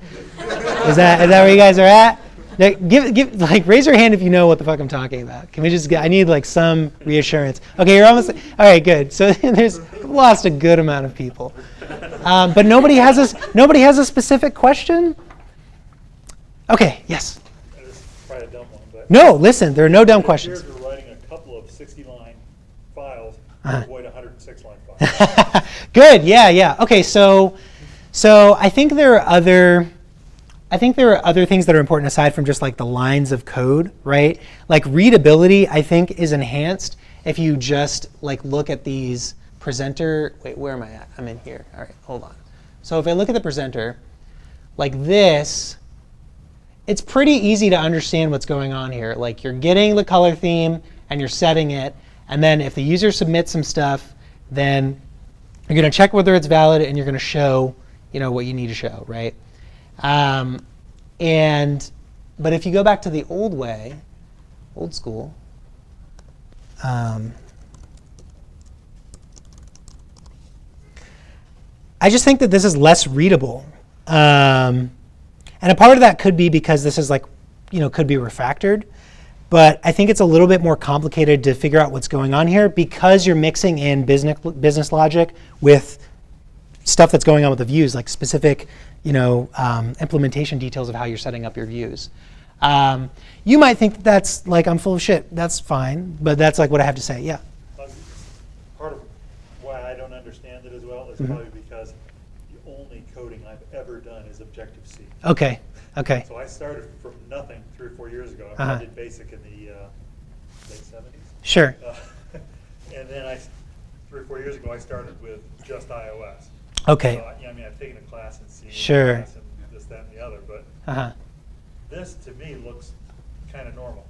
Is that where you guys are at? Like raise your hand if you know what the fuck I'm talking about. Can we just I need like some reassurance. OK, you're almost, all right, good. So there's lost a good amount of people. But nobody has a specific question? OK, yes. This is probably a dumb one, but No, listen, there are no dumb questions. We're writing a couple of 60-line files Uh-huh. to avoid a 106-line file. Good, yeah. OK, so I think there are other things that are important aside from just like the lines of code, right? Like readability, I think, is enhanced if you just like look at these presenter. Wait, where am I at? I'm in here. All right, hold on. So if I look at the presenter, like this, it's pretty easy to understand what's going on here. Like you're getting the color theme and you're setting it, and then if the user submits some stuff, then you're going to check whether it's valid and you're going to show, what you need to show, right? But if you go back to the old way, old school, I just think that this is less readable. And a part of that could be because this is could be refactored. But I think it's a little bit more complicated to figure out what's going on here because you're mixing in business logic with stuff that's going on with the views, like specific implementation details of how you're setting up your views. You might think that that's I'm full of shit. That's fine, but that's what I have to say. Yeah. Part of why I don't understand it as well is probably because the only coding I've ever done is Objective-C. Okay. Okay. So I started from nothing 3 or 4 years ago. Uh-huh. I did BASIC in the late 70s. Sure. And then 3 or 4 years ago, I started with just iOS. Okay. So, I've taken a class in C, Sure. and this, that, and the other, but Uh-huh. this to me looks kind of normal.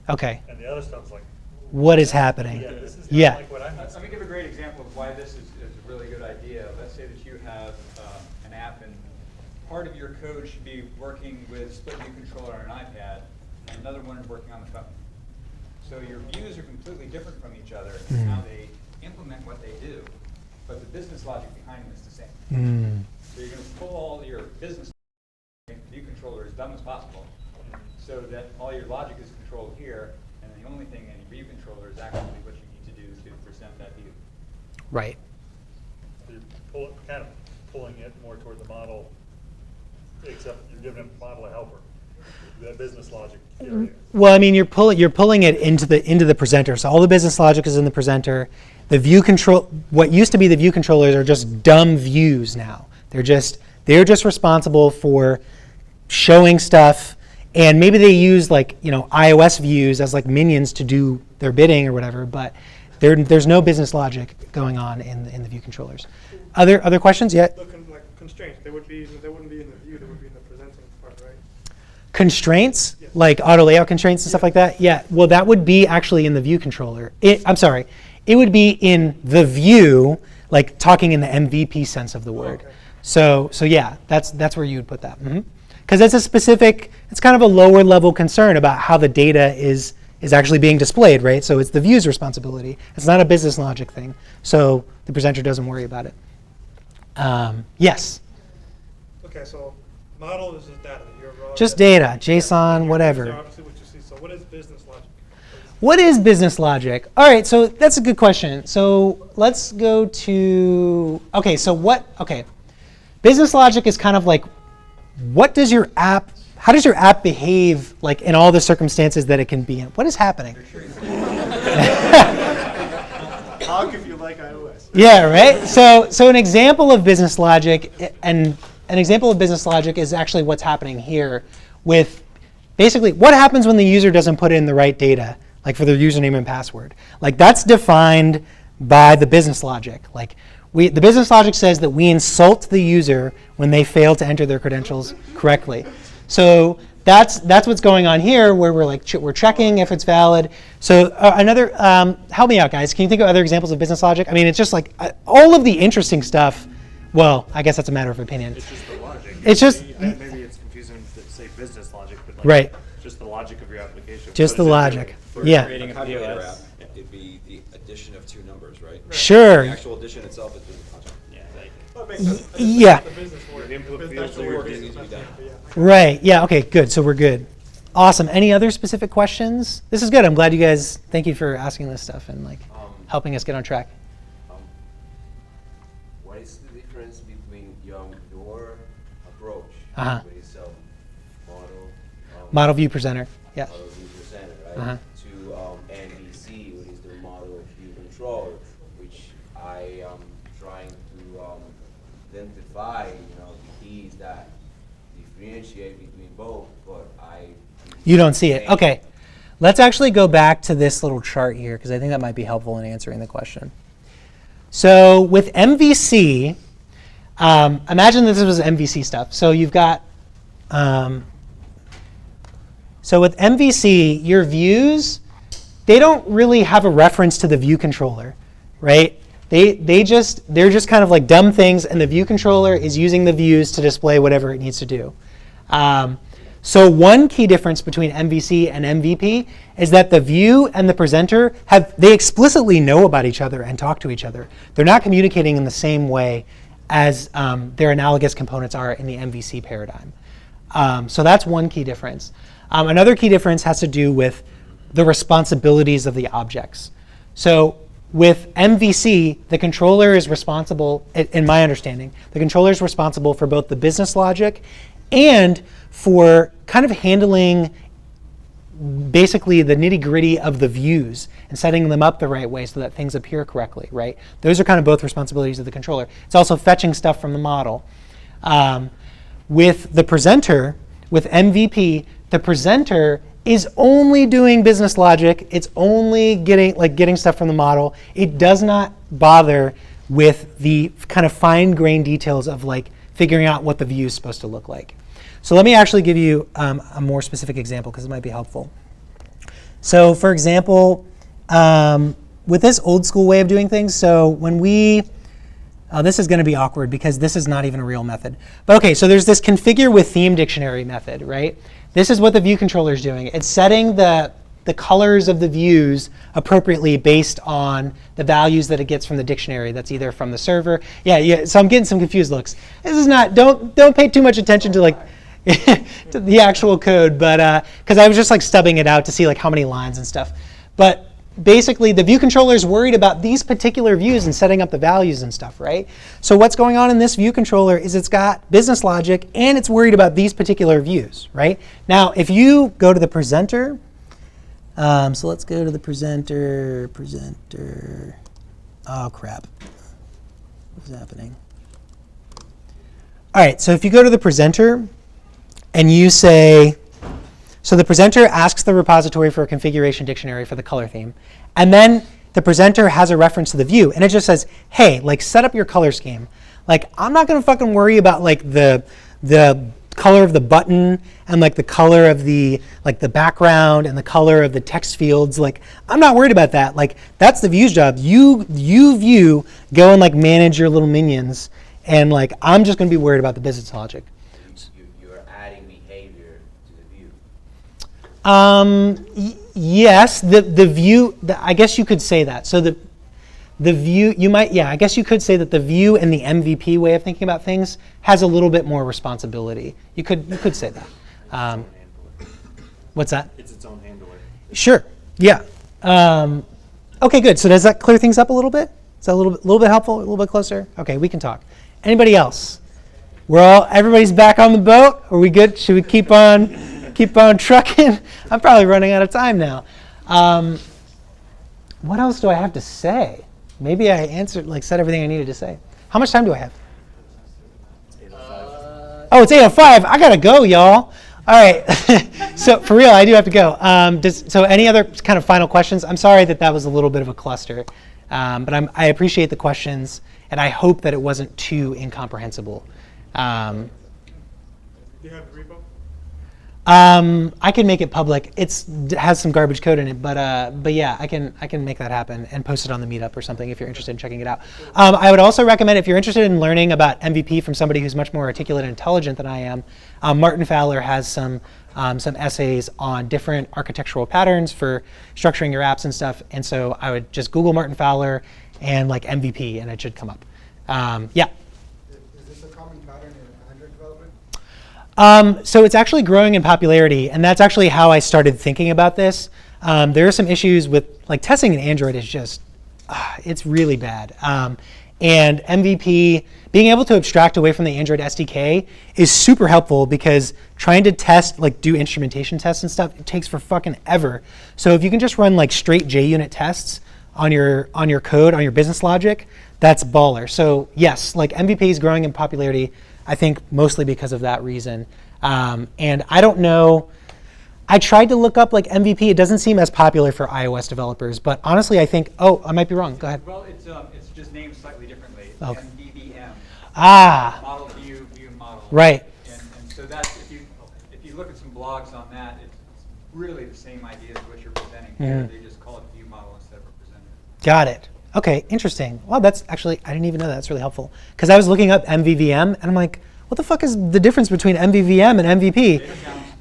Okay. And the other stuff's like, What is happening? yeah, this is Yeah. like what I'm Let me give a great example of why this is a really good idea. Let's say that you have an app and part of your code should be working with split view controller on an iPad and another one working on the phone. So your views are completely different from each other in how they implement what they do, but the business logic behind them is the same. So you're going to pull all your business view controller as dumb as possible so that all your logic is controlled here, and the only thing in your view controller is actually what you need to do to present that view. Right. you're kind of pulling it more toward the model, except you're giving the model a helper. That business logic area. Well, I mean, you're pulling it into the presenter. So all the business logic is in the presenter. The view control, what used to be the view controllers are just dumb views now. They're just responsible for showing stuff, and maybe they use iOS views as minions to do their bidding or whatever. But there's no business logic going on in the view controllers. Other questions? Yeah. The constraints, they wouldn't be in the view, they would be in the presenting part, right? Constraints, Yes. like auto layout constraints and stuff like that? Yeah, well, that would be actually in the view controller. I'm sorry, it would be in the view, like talking in the MVP sense of the word. Okay. So yeah, that's where you would put that. Because it's a specific, it's kind of a lower level concern about how the data is actually being displayed, right? So it's the view's responsibility. It's not a business logic thing. So the presenter doesn't worry about it. Yes? Okay, so model is just data. Your raw Just data. data, JSON, So whatever. obviously what you see. So what is business logic? What is business logic? All right, so that's a good question. So let's go to, okay. Business logic is kind of like, how does your app behave in all the circumstances that it can be in? What is happening? Talk if you like iOS. Yeah, right? So an example of business logic, and an example of business logic is actually what's happening here with basically what happens when the user doesn't put in the right data, like for their username and password. That's defined by the business logic. The business logic says that we insult the user when they fail to enter their credentials correctly. So that's what's going on here, where we're checking if it's valid. So help me out, guys. Can you think of other examples of business logic? I mean, it's just all of the interesting stuff. Well, I guess that's a matter of opinion. It's just the logic. It's just maybe it's confusing to say business logic, but right. just the logic of your application. Just What the is it logic. doing? Yeah. Creating a calculator app, it'd be the addition of two numbers, right? Sure. The actual addition itself is business logic. That makes sense. Yeah. The business work. The input The fields actual are your work is business not- to be yeah. Right. Yeah. Okay. Good. So we're good. Awesome. Any other specific questions? This is good. I'm glad you guys. Thank you for asking this stuff and helping us get on track. What is the difference between your approach Uh-huh. when you sell Model view presenter. Yeah. model view presenter, right? Uh-huh. To MVC, which is the model view controller, which I am trying to identify, the keys that differentiate between both, but You don't see it. Okay. Let's actually go back to this little chart here because I think that might be helpful in answering the question. So with MVC, imagine this was MVC stuff. So you've got So with MVC, your views, they don't really have a reference to the view controller, right? They're just kind of like dumb things, and the view controller is using the views to display whatever it needs to do. So one key difference between MVC and MVP is that the view and the presenter they explicitly know about each other and talk to each other. They're not communicating in the same way as their analogous components are in the MVC paradigm. So that's one key difference. Another key difference has to do with the responsibilities of the objects. So with MVC, the controller is responsible, in my understanding, the controller is responsible for both the business logic and for kind of handling basically the nitty-gritty of the views and setting them up the right way so that things appear correctly, right? Those are kind of both responsibilities of the controller. It's also fetching stuff from the model. With the presenter, with MVP, the presenter is only doing business logic. It's only getting stuff from the model. It does not bother with the kind of fine-grained details of like figuring out what the view is supposed to look like. So let me actually give you a more specific example because it might be helpful. So for example, with this old school way of doing things, so when this is going to be awkward because this is not even a real method. But okay, so there's this configure with theme dictionary method, right? This is what the view controller is doing. It's setting the colors of the views appropriately based on the values that it gets from the dictionary. That's either from the server. Yeah. So I'm getting some confused looks. This is not. Don't pay too much attention to like to the actual code, but because I was just like stubbing it out to see like how many lines and stuff. But basically, the view controller is worried about these particular views and setting up the values and stuff, right? So what's going on in this view controller is it's got business logic and it's worried about these particular views, right? Now, if you go to the presenter, so let's go to the presenter. Oh, crap. What's happening? All right, so if you go to the presenter and you say, so the presenter asks the repository for a configuration dictionary for the color theme. And then the presenter has a reference to the view. And it just says, hey, like set up your color scheme. Like I'm not going to fucking worry about like the color of the button and like the color of the background and the color of the text fields. Like I'm not worried about that. Like that's the view's job. You view, go and like manage your little minions. And like I'm just going to be worried about the business logic. You're adding behavior to the view. Yes, the view. I guess you could say that. So the view, I guess you could say that the view and the MVP way of thinking about things has a little bit more responsibility. You could say that. What's that? It's its own handler. Sure. Yeah. Okay. Good. So does that clear things up a little bit? Is that a little bit helpful? A little bit closer? Okay. We can talk. Anybody else? Everybody's back on the boat. Are we good? Should we keep on trucking? I'm probably running out of time now. What else do I have to say? Maybe I said everything I needed to say. How much time do I have? Oh, it's 8:05. I gotta go, y'all. All right. So for real, I do have to go. So any other kind of final questions? I'm sorry that was a little bit of a cluster, but I appreciate the questions, and I hope that it wasn't too incomprehensible. Do you have the repo? I can make it public. It has some garbage code in it, but yeah, I can make that happen and post it on the meetup or something if you're interested in checking it out. I would also recommend if you're interested in learning about MVP from somebody who's much more articulate and intelligent than I am, Martin Fowler has some essays on different architectural patterns for structuring your apps and stuff. And so I would just Google Martin Fowler and like MVP, and it should come up. Yeah. Is this a common pattern in Android development? So it's actually growing in popularity, and that's actually how I started thinking about this. There are some issues with like testing in Android is just, it's really bad. And MVP, being able to abstract away from the Android SDK is super helpful because trying to test, like do instrumentation tests and stuff, it takes for fucking ever. So if you can just run like straight JUnit tests on your code, on your business logic, that's baller. So yes, like MVP is growing in popularity, I think mostly because of that reason. And I don't know, I tried to look up like MVP. It doesn't seem as popular for iOS developers, but honestly, I think, I might be wrong. Go ahead. Well, it's just named slightly differently. It's Okay. MVVM. Ah, Model view model. right. And so that's if you you look at some blogs on that, it's really the same idea as what you're presenting here. They just call it view model instead of representative. Got it. Okay, interesting. Well, that's actually, I didn't even know that. That's really helpful. Because I was looking up MVVM, and I'm like, what the fuck is the difference between MVVM and MVP?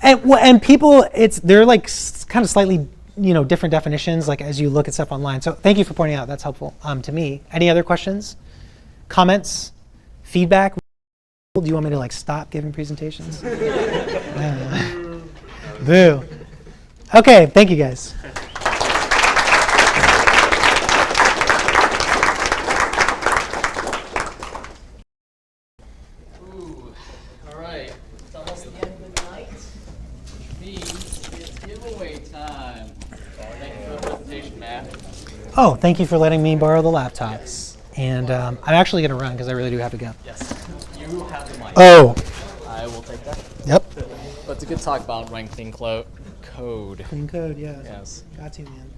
And people, they're like kind of slightly, different definitions, like as you look at stuff online. So thank you for pointing out. That's helpful to me. Any other questions, comments, feedback? Do you want me to like stop giving presentations? Boo. Okay, thank you guys. All right, it's almost the end of the night, which means it's giveaway time. Thank you for the presentation, Matt. Oh, thank you for letting me borrow the laptops. And I'm actually going to run because I really do have to go. Yes, you have the mic. Oh. I will take that. Yep. But it's a good talk about writing clean code. Clean code, yeah. Yes. Got to, man.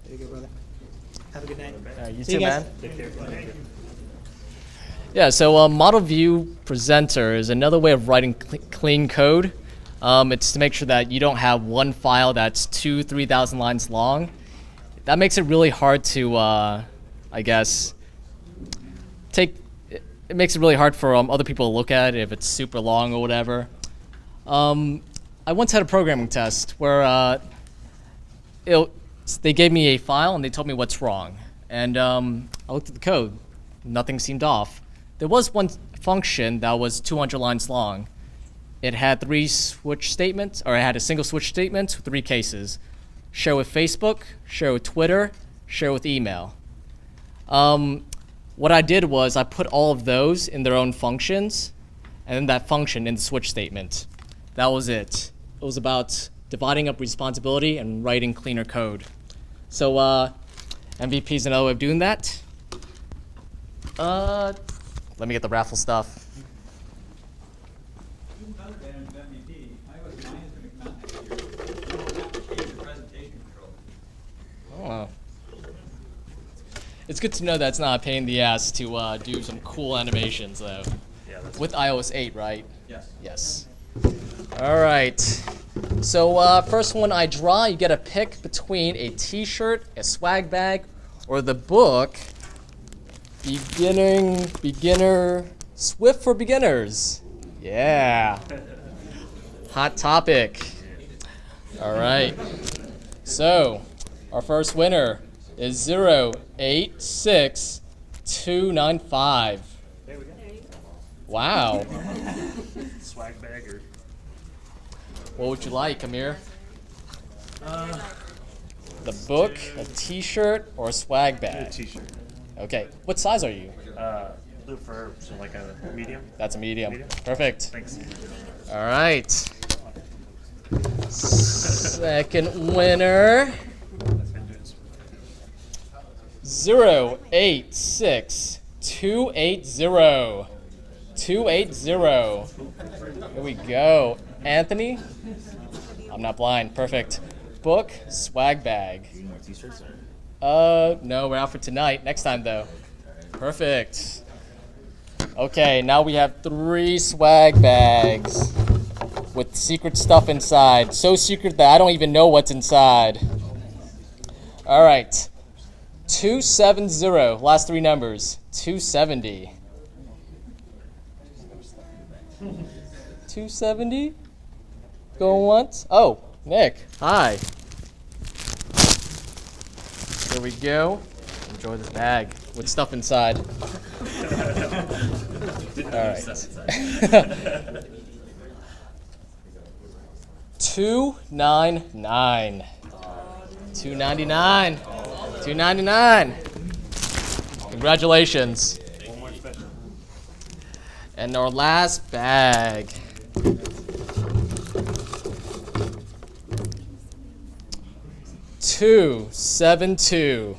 There you go, brother. Have a good night. You See too, you guys. man. Yeah, so model view presenter is another way of writing clean code. It's to make sure that you don't have one file that's 3,000 lines long. That makes it really hard to, I guess, it makes it really hard for other people to look at it if it's super long or whatever. I once had a programming test where they gave me a file and they told me what's wrong. And I looked at the code. Nothing seemed off. There was one function that was 200 lines long. It had 3 switch statements, or it had a single switch statement with 3 cases. Share with Facebook, share with Twitter, share with email. What I did was I put all of those in their own functions, and then that function in the switch statement. That was it. It was about dividing up responsibility and writing cleaner code. So MVP is another way of doing that. Let me get the raffle stuff. Oh. It's good to know that it's not a pain in the ass to do some cool animations, though. Yeah, that's With iOS 8, right? Yes. Yes. All right. So first one I draw, you get a pick between a T-shirt, a swag bag, or the book, Beginner, Swift for Beginners. Yeah. Hot topic. All right. So our first winner is 086295. Wow. swag bag or What would you like, Amir? The book, a T-shirt, or a swag bag? t-shirt. Okay. What size are you? Blue fur, so like a medium. That's a medium. Medium? Perfect. Thanks. All right. Second winner. 086280. 280. Here we go. Anthony? I'm not blind. Perfect. Book, swag bag. T-shirts No, we're out for tonight. Next time, though. Perfect. Okay, now we have 3 swag bags with secret stuff inside. So secret that I don't even know what's inside. All right. 270. Last 3 numbers. 270. 270? Going once? Oh, Nick. Hi. Here we go. Enjoy this bag with stuff inside. All right. 299. 299. 299. Congratulations. And our last bag. $272.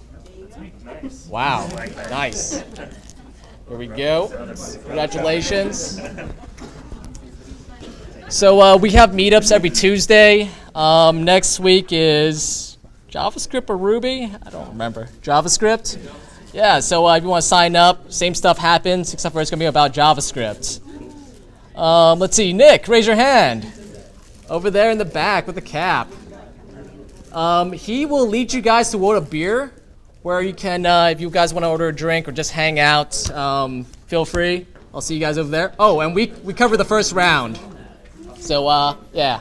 Wow, nice. Here we go. Congratulations. So we have meetups every Tuesday. Next week is JavaScript or Ruby? I don't remember. JavaScript? Yeah, so if you want to sign up, same stuff happens, except for it's going to be about JavaScript. Let's see, Nick, raise your hand. Over there in the back with the cap. He will lead you guys toward a beer where you can, if you guys want to order a drink or just hang out, feel free. I'll see you guys over there. Oh, and we covered the first round. So, yeah.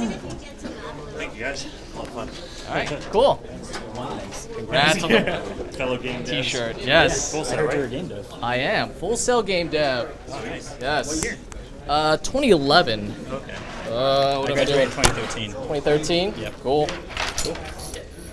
Thank you guys. A lot of fun. All right, cool. Congrats on the Fellow game devs. t-shirt. Yes, Full set, right? I am. Full Sail Game Dev. Nice. Yes. What year? 2011. Okay. What am I doing? 2013. 2013? Yep. Cool.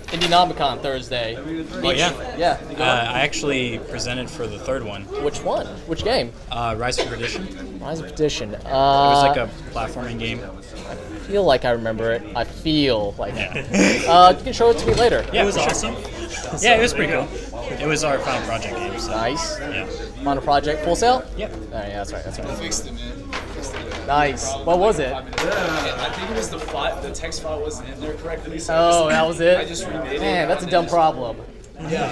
Indianomicon Thursday. Oh, yeah. Yeah. I actually presented for the third one, Which one? Which game? Rise of Perdition. Rise of Perdition. It was like a platforming game. I feel like I remember it. I feel like Yeah. You can show it to me later. Yeah, it was awesome. Yeah, it was pretty cool. It was our final project game. So. Nice. Yeah. Final project, Full Sail? Yep. Oh, yeah, that's right. That's right. Fixed it, man. Nice. What was it? I think it was the text file wasn't in there correctly. So Oh, that was it? I just remade it. Man, that's a dumb problem. Yeah,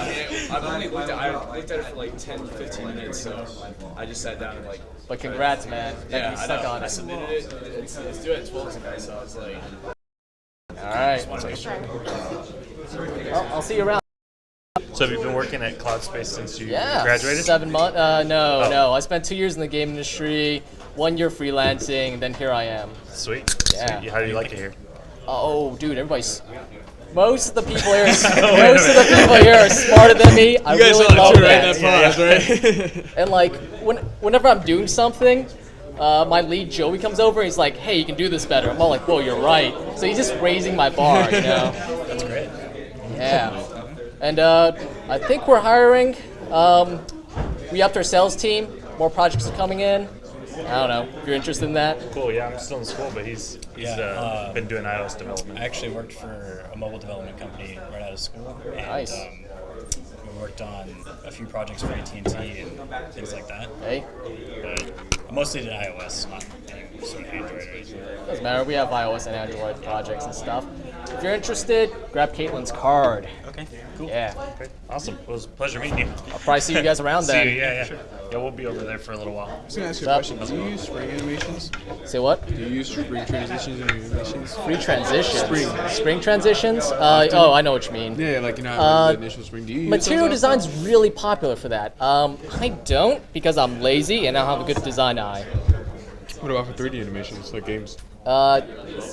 I've only looked at it for like 10, 15 minutes, so I just sat down and like. But congrats, man. That Yeah, can be I stuck know. on I it. submitted it. It's due at 12 today, so I was like. All right. Well, I'll see you around. So have you been working at Cloud Space since you Yeah. graduated? 7 months. No, Oh. no. I spent 2 years in the game industry, 1 year freelancing, and then here I am. Sweet. Yeah. Sweet. How do you like it here? Oh, dude, everybody's. Most of the people here, are smarter than me. I really love that. right? And like, whenever I'm doing something, my lead Joey comes over. And he's like, "Hey, you can do this better." I'm all like, "Whoa, you're right." So he's just raising my bar, you know. That's great. Yeah. And I think we're hiring. We upped our sales team. More projects are coming in. I don't know if you're interested in that. Cool. Yeah, I'm still in school, but he's Yeah, been doing iOS development. I actually worked for a mobile development company right out of school. And, Nice. we worked on a few projects for AT&T and things like that. Hey, But I mostly did iOS, not any sort of Android or anything. doesn't matter. We have iOS and Android projects and stuff. If you're interested, grab Caitlin's card. Okay, cool. Yeah. Okay. Awesome. It was a pleasure meeting you. I'll probably see you guys around See then. you. Yeah. Yeah, we'll be over there for a little while. I was gonna ask you Sup? a question. Do you use spring animations? Say what? Do you use spring transitions in your animations? Free transitions. Spring transitions? Oh, I know what you mean. Yeah, like the initial spring. Do you use Material those also? design's really popular for that. I don't because I'm lazy and I don't have a good design eye. What about for 3D animations, like games? Uh,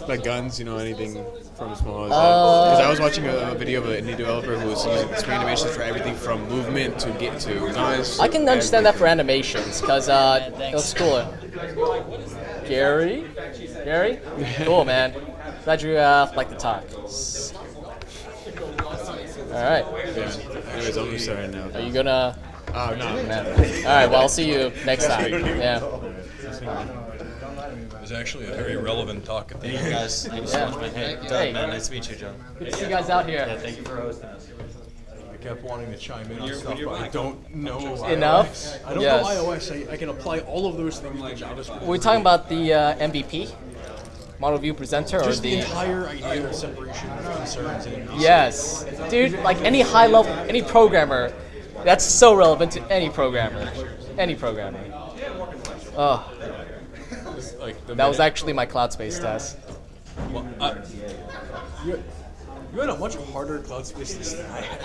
Like guns, anything from as small as that? Because I was watching a video of an indie developer who was using spring animations for everything from movement to get to guns. I can understand that for animations because it looks cooler. Gary? Cool, man. Glad you like to talk. All right. Yeah. Anyways, I'm just starting now. Are you gonna? Oh, no. Man. All right. Well, I'll see you next time. Yeah. It was actually a very relevant talk at the end. Guys, thank you so much, man. Hey. Man, nice to meet you, John. Good to see you guys out here. Thank you for hosting us. I kept wanting to chime in on stuff, but I don't know Enough? I don't Yes. know iOS. I can apply all of those things to JavaScript. We're talking about the MVP, model view presenter, or Just the the entire idea of separation of concerns in MVC. yes, dude. Like any high level, any programmer, that's so relevant to any programmer. Any programmer. Oh, Like the that was actually my cloud space test. Well, you had a much harder cloud space test than I had.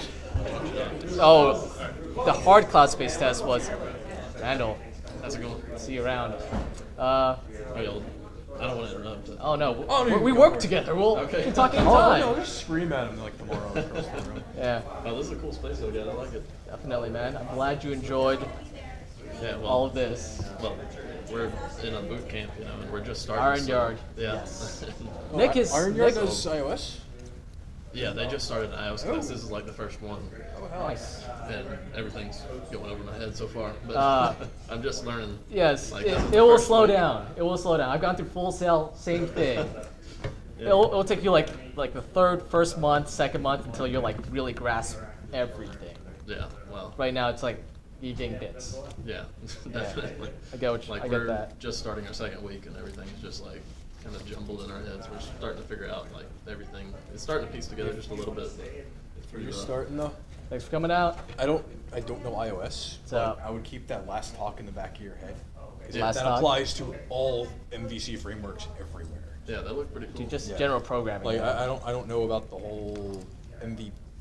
Oh, the hard cloud space test was Randall. That's a cool. See you around. I don't want to interrupt. Oh no, Oh, no, we you work go. together. We'll can talk Oh anytime. no, just scream at him like tomorrow across the room. Yeah, Oh, this is a cool space though, guys. I like it. definitely, man. I'm glad you enjoyed Yeah, well, all of this. well, we're in a boot camp, and we're just starting. Iron so- Yard. Yeah. Yes. Nick is Iron Yard Nick- does iOS? Yeah, they just started an iOS class. This is like the first one, Nice. and everything's going over my head so far. But I'm just learning. Yes, Like, it this is the will first slow one. down. It will slow down. I've gone through Full Sail, same thing. It'll take you like the first month, second month until you're like really grasp everything. Yeah. Well. Right now it's like you're getting bits. Yeah. Definitely. I get what you, Like I get we're that. just starting our second week, and everything's just like kind of jumbled in our heads. We're starting to figure out like everything. It's starting to piece together just a little bit. It's Are pretty you rough. starting though? Thanks for coming out. I don't know iOS, So- but I would keep that last talk in the back of your head. 'Cause Last that talk? applies to all MVC frameworks everywhere. Yeah, that looked pretty cool. Just Yeah. general programming. Like I don't know about the whole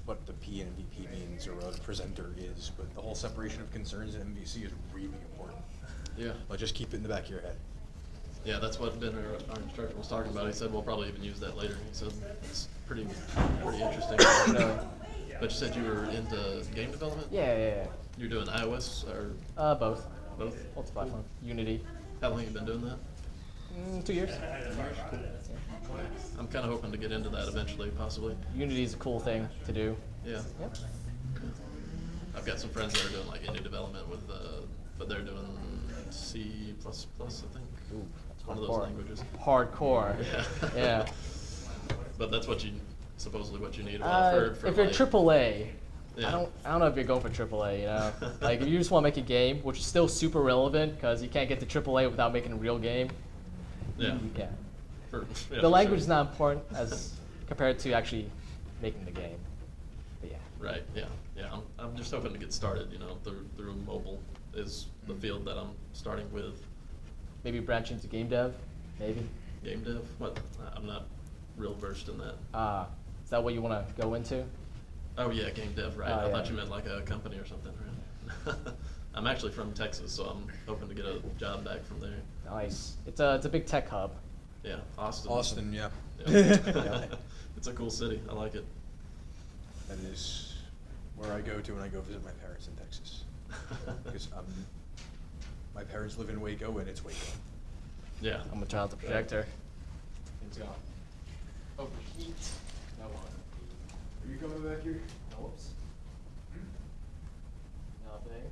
what the P and MVP means or what a presenter is, but the whole separation of concerns in MVC is really important. Yeah. Like just keep it in the back of your head. Yeah, that's what Ben, our instructor, was talking about. He said we'll probably even use that later. He said it's pretty interesting. But you said you were into game development? Yeah. You're doing iOS or Both. both? Multi-platform. Unity. How long have you been doing that? 2 years. I'm kind of hoping to get into that eventually, possibly. Unity is a cool thing to do. Yeah. Yep. I've got some friends that are doing like indie development with, but they're doing C++, I think. Ooh, It's one of those languages. Hardcore. Yeah. Yeah. But that's supposedly what you need. Well, I've heard for if you're like, AAA, Yeah. I don't know if you're going for AAA. You know, like if you just want to make a game, which is still super relevant because you can't get to AAA without making a real game. Yeah. Yeah. For The language sure. is not important as compared to actually making the game. But yeah. Right. Yeah. I'm just hoping to get started. Through mobile is the field that I'm starting with. Maybe branch into game dev. Maybe. Game dev? What? I'm not real versed in that. Is that what you want to go into? Oh yeah, game dev. Right. Oh, I yeah. thought you meant like a company or something. Right. I'm actually from Texas, so I'm hoping to get a job back from there. Nice. It's a big tech hub. Yeah, Austin. Austin, yeah. Yeah. It's a cool city. I like it. That is where I go to when I go visit my parents in Texas. Because my parents live in Waco and it's Waco. Yeah. I'm gonna turn out the projector. Things gone. Overheat. No one. Are you coming back here? Whoops. Nothing.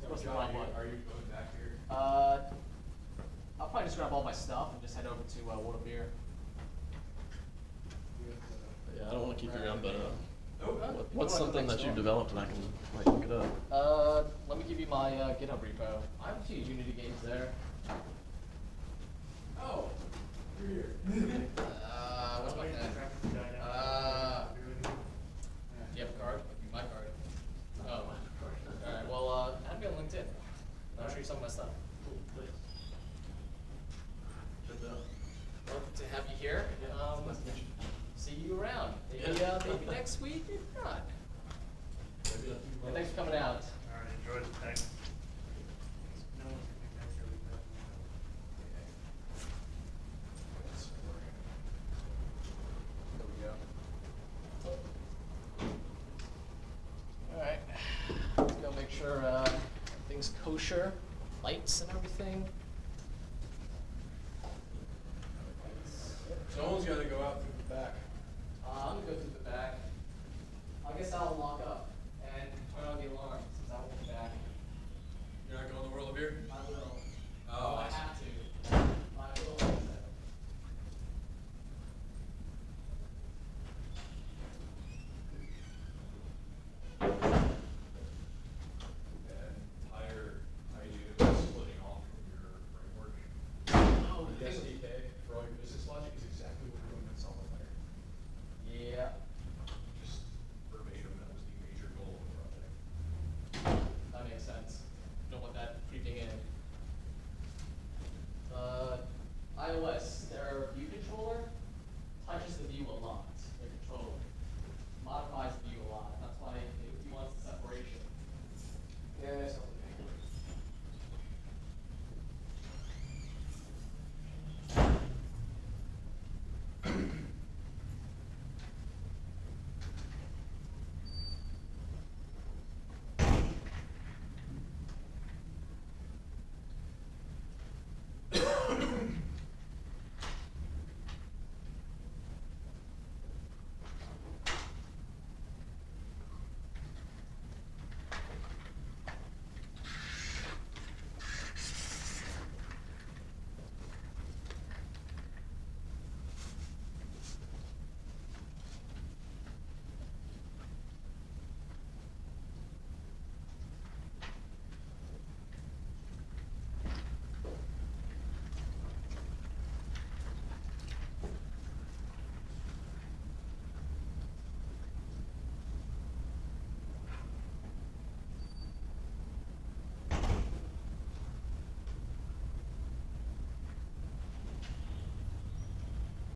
Are you going back here? I'll probably just grab all my stuff and just head over to World of Beer. Yeah, I don't want to keep you around, but what's Go on, something next that you've door. developed and I can like look it up? Let me give you my GitHub repo. I have a few Unity games there. Oh, you're here. What's my pen? Do you have a card? My card. Oh, alright, well, add me on LinkedIn. I'll show you some of my stuff. Cool, please. Welcome to have you here. See you around. Maybe, maybe next week, if not. And thanks for coming out. All right, enjoy the thanks. Alright, let's go make sure everything's kosher, lights and everything. Someone's got to go out through the back. I'm gonna go through the back. I guess I'll lock up and turn on the alarm since I won't be back. You're not going to the World of Beer? I will. Oh, I I see. have to. I will. That entire idea of splitting off from your framework. Oh, The SDK for all your business logic is exactly what we're doing in solid layer. yeah. Just verbatim, that was the major goal of the project. That makes sense. Don't want that creeping in. iOS, their view controller touches the view a lot.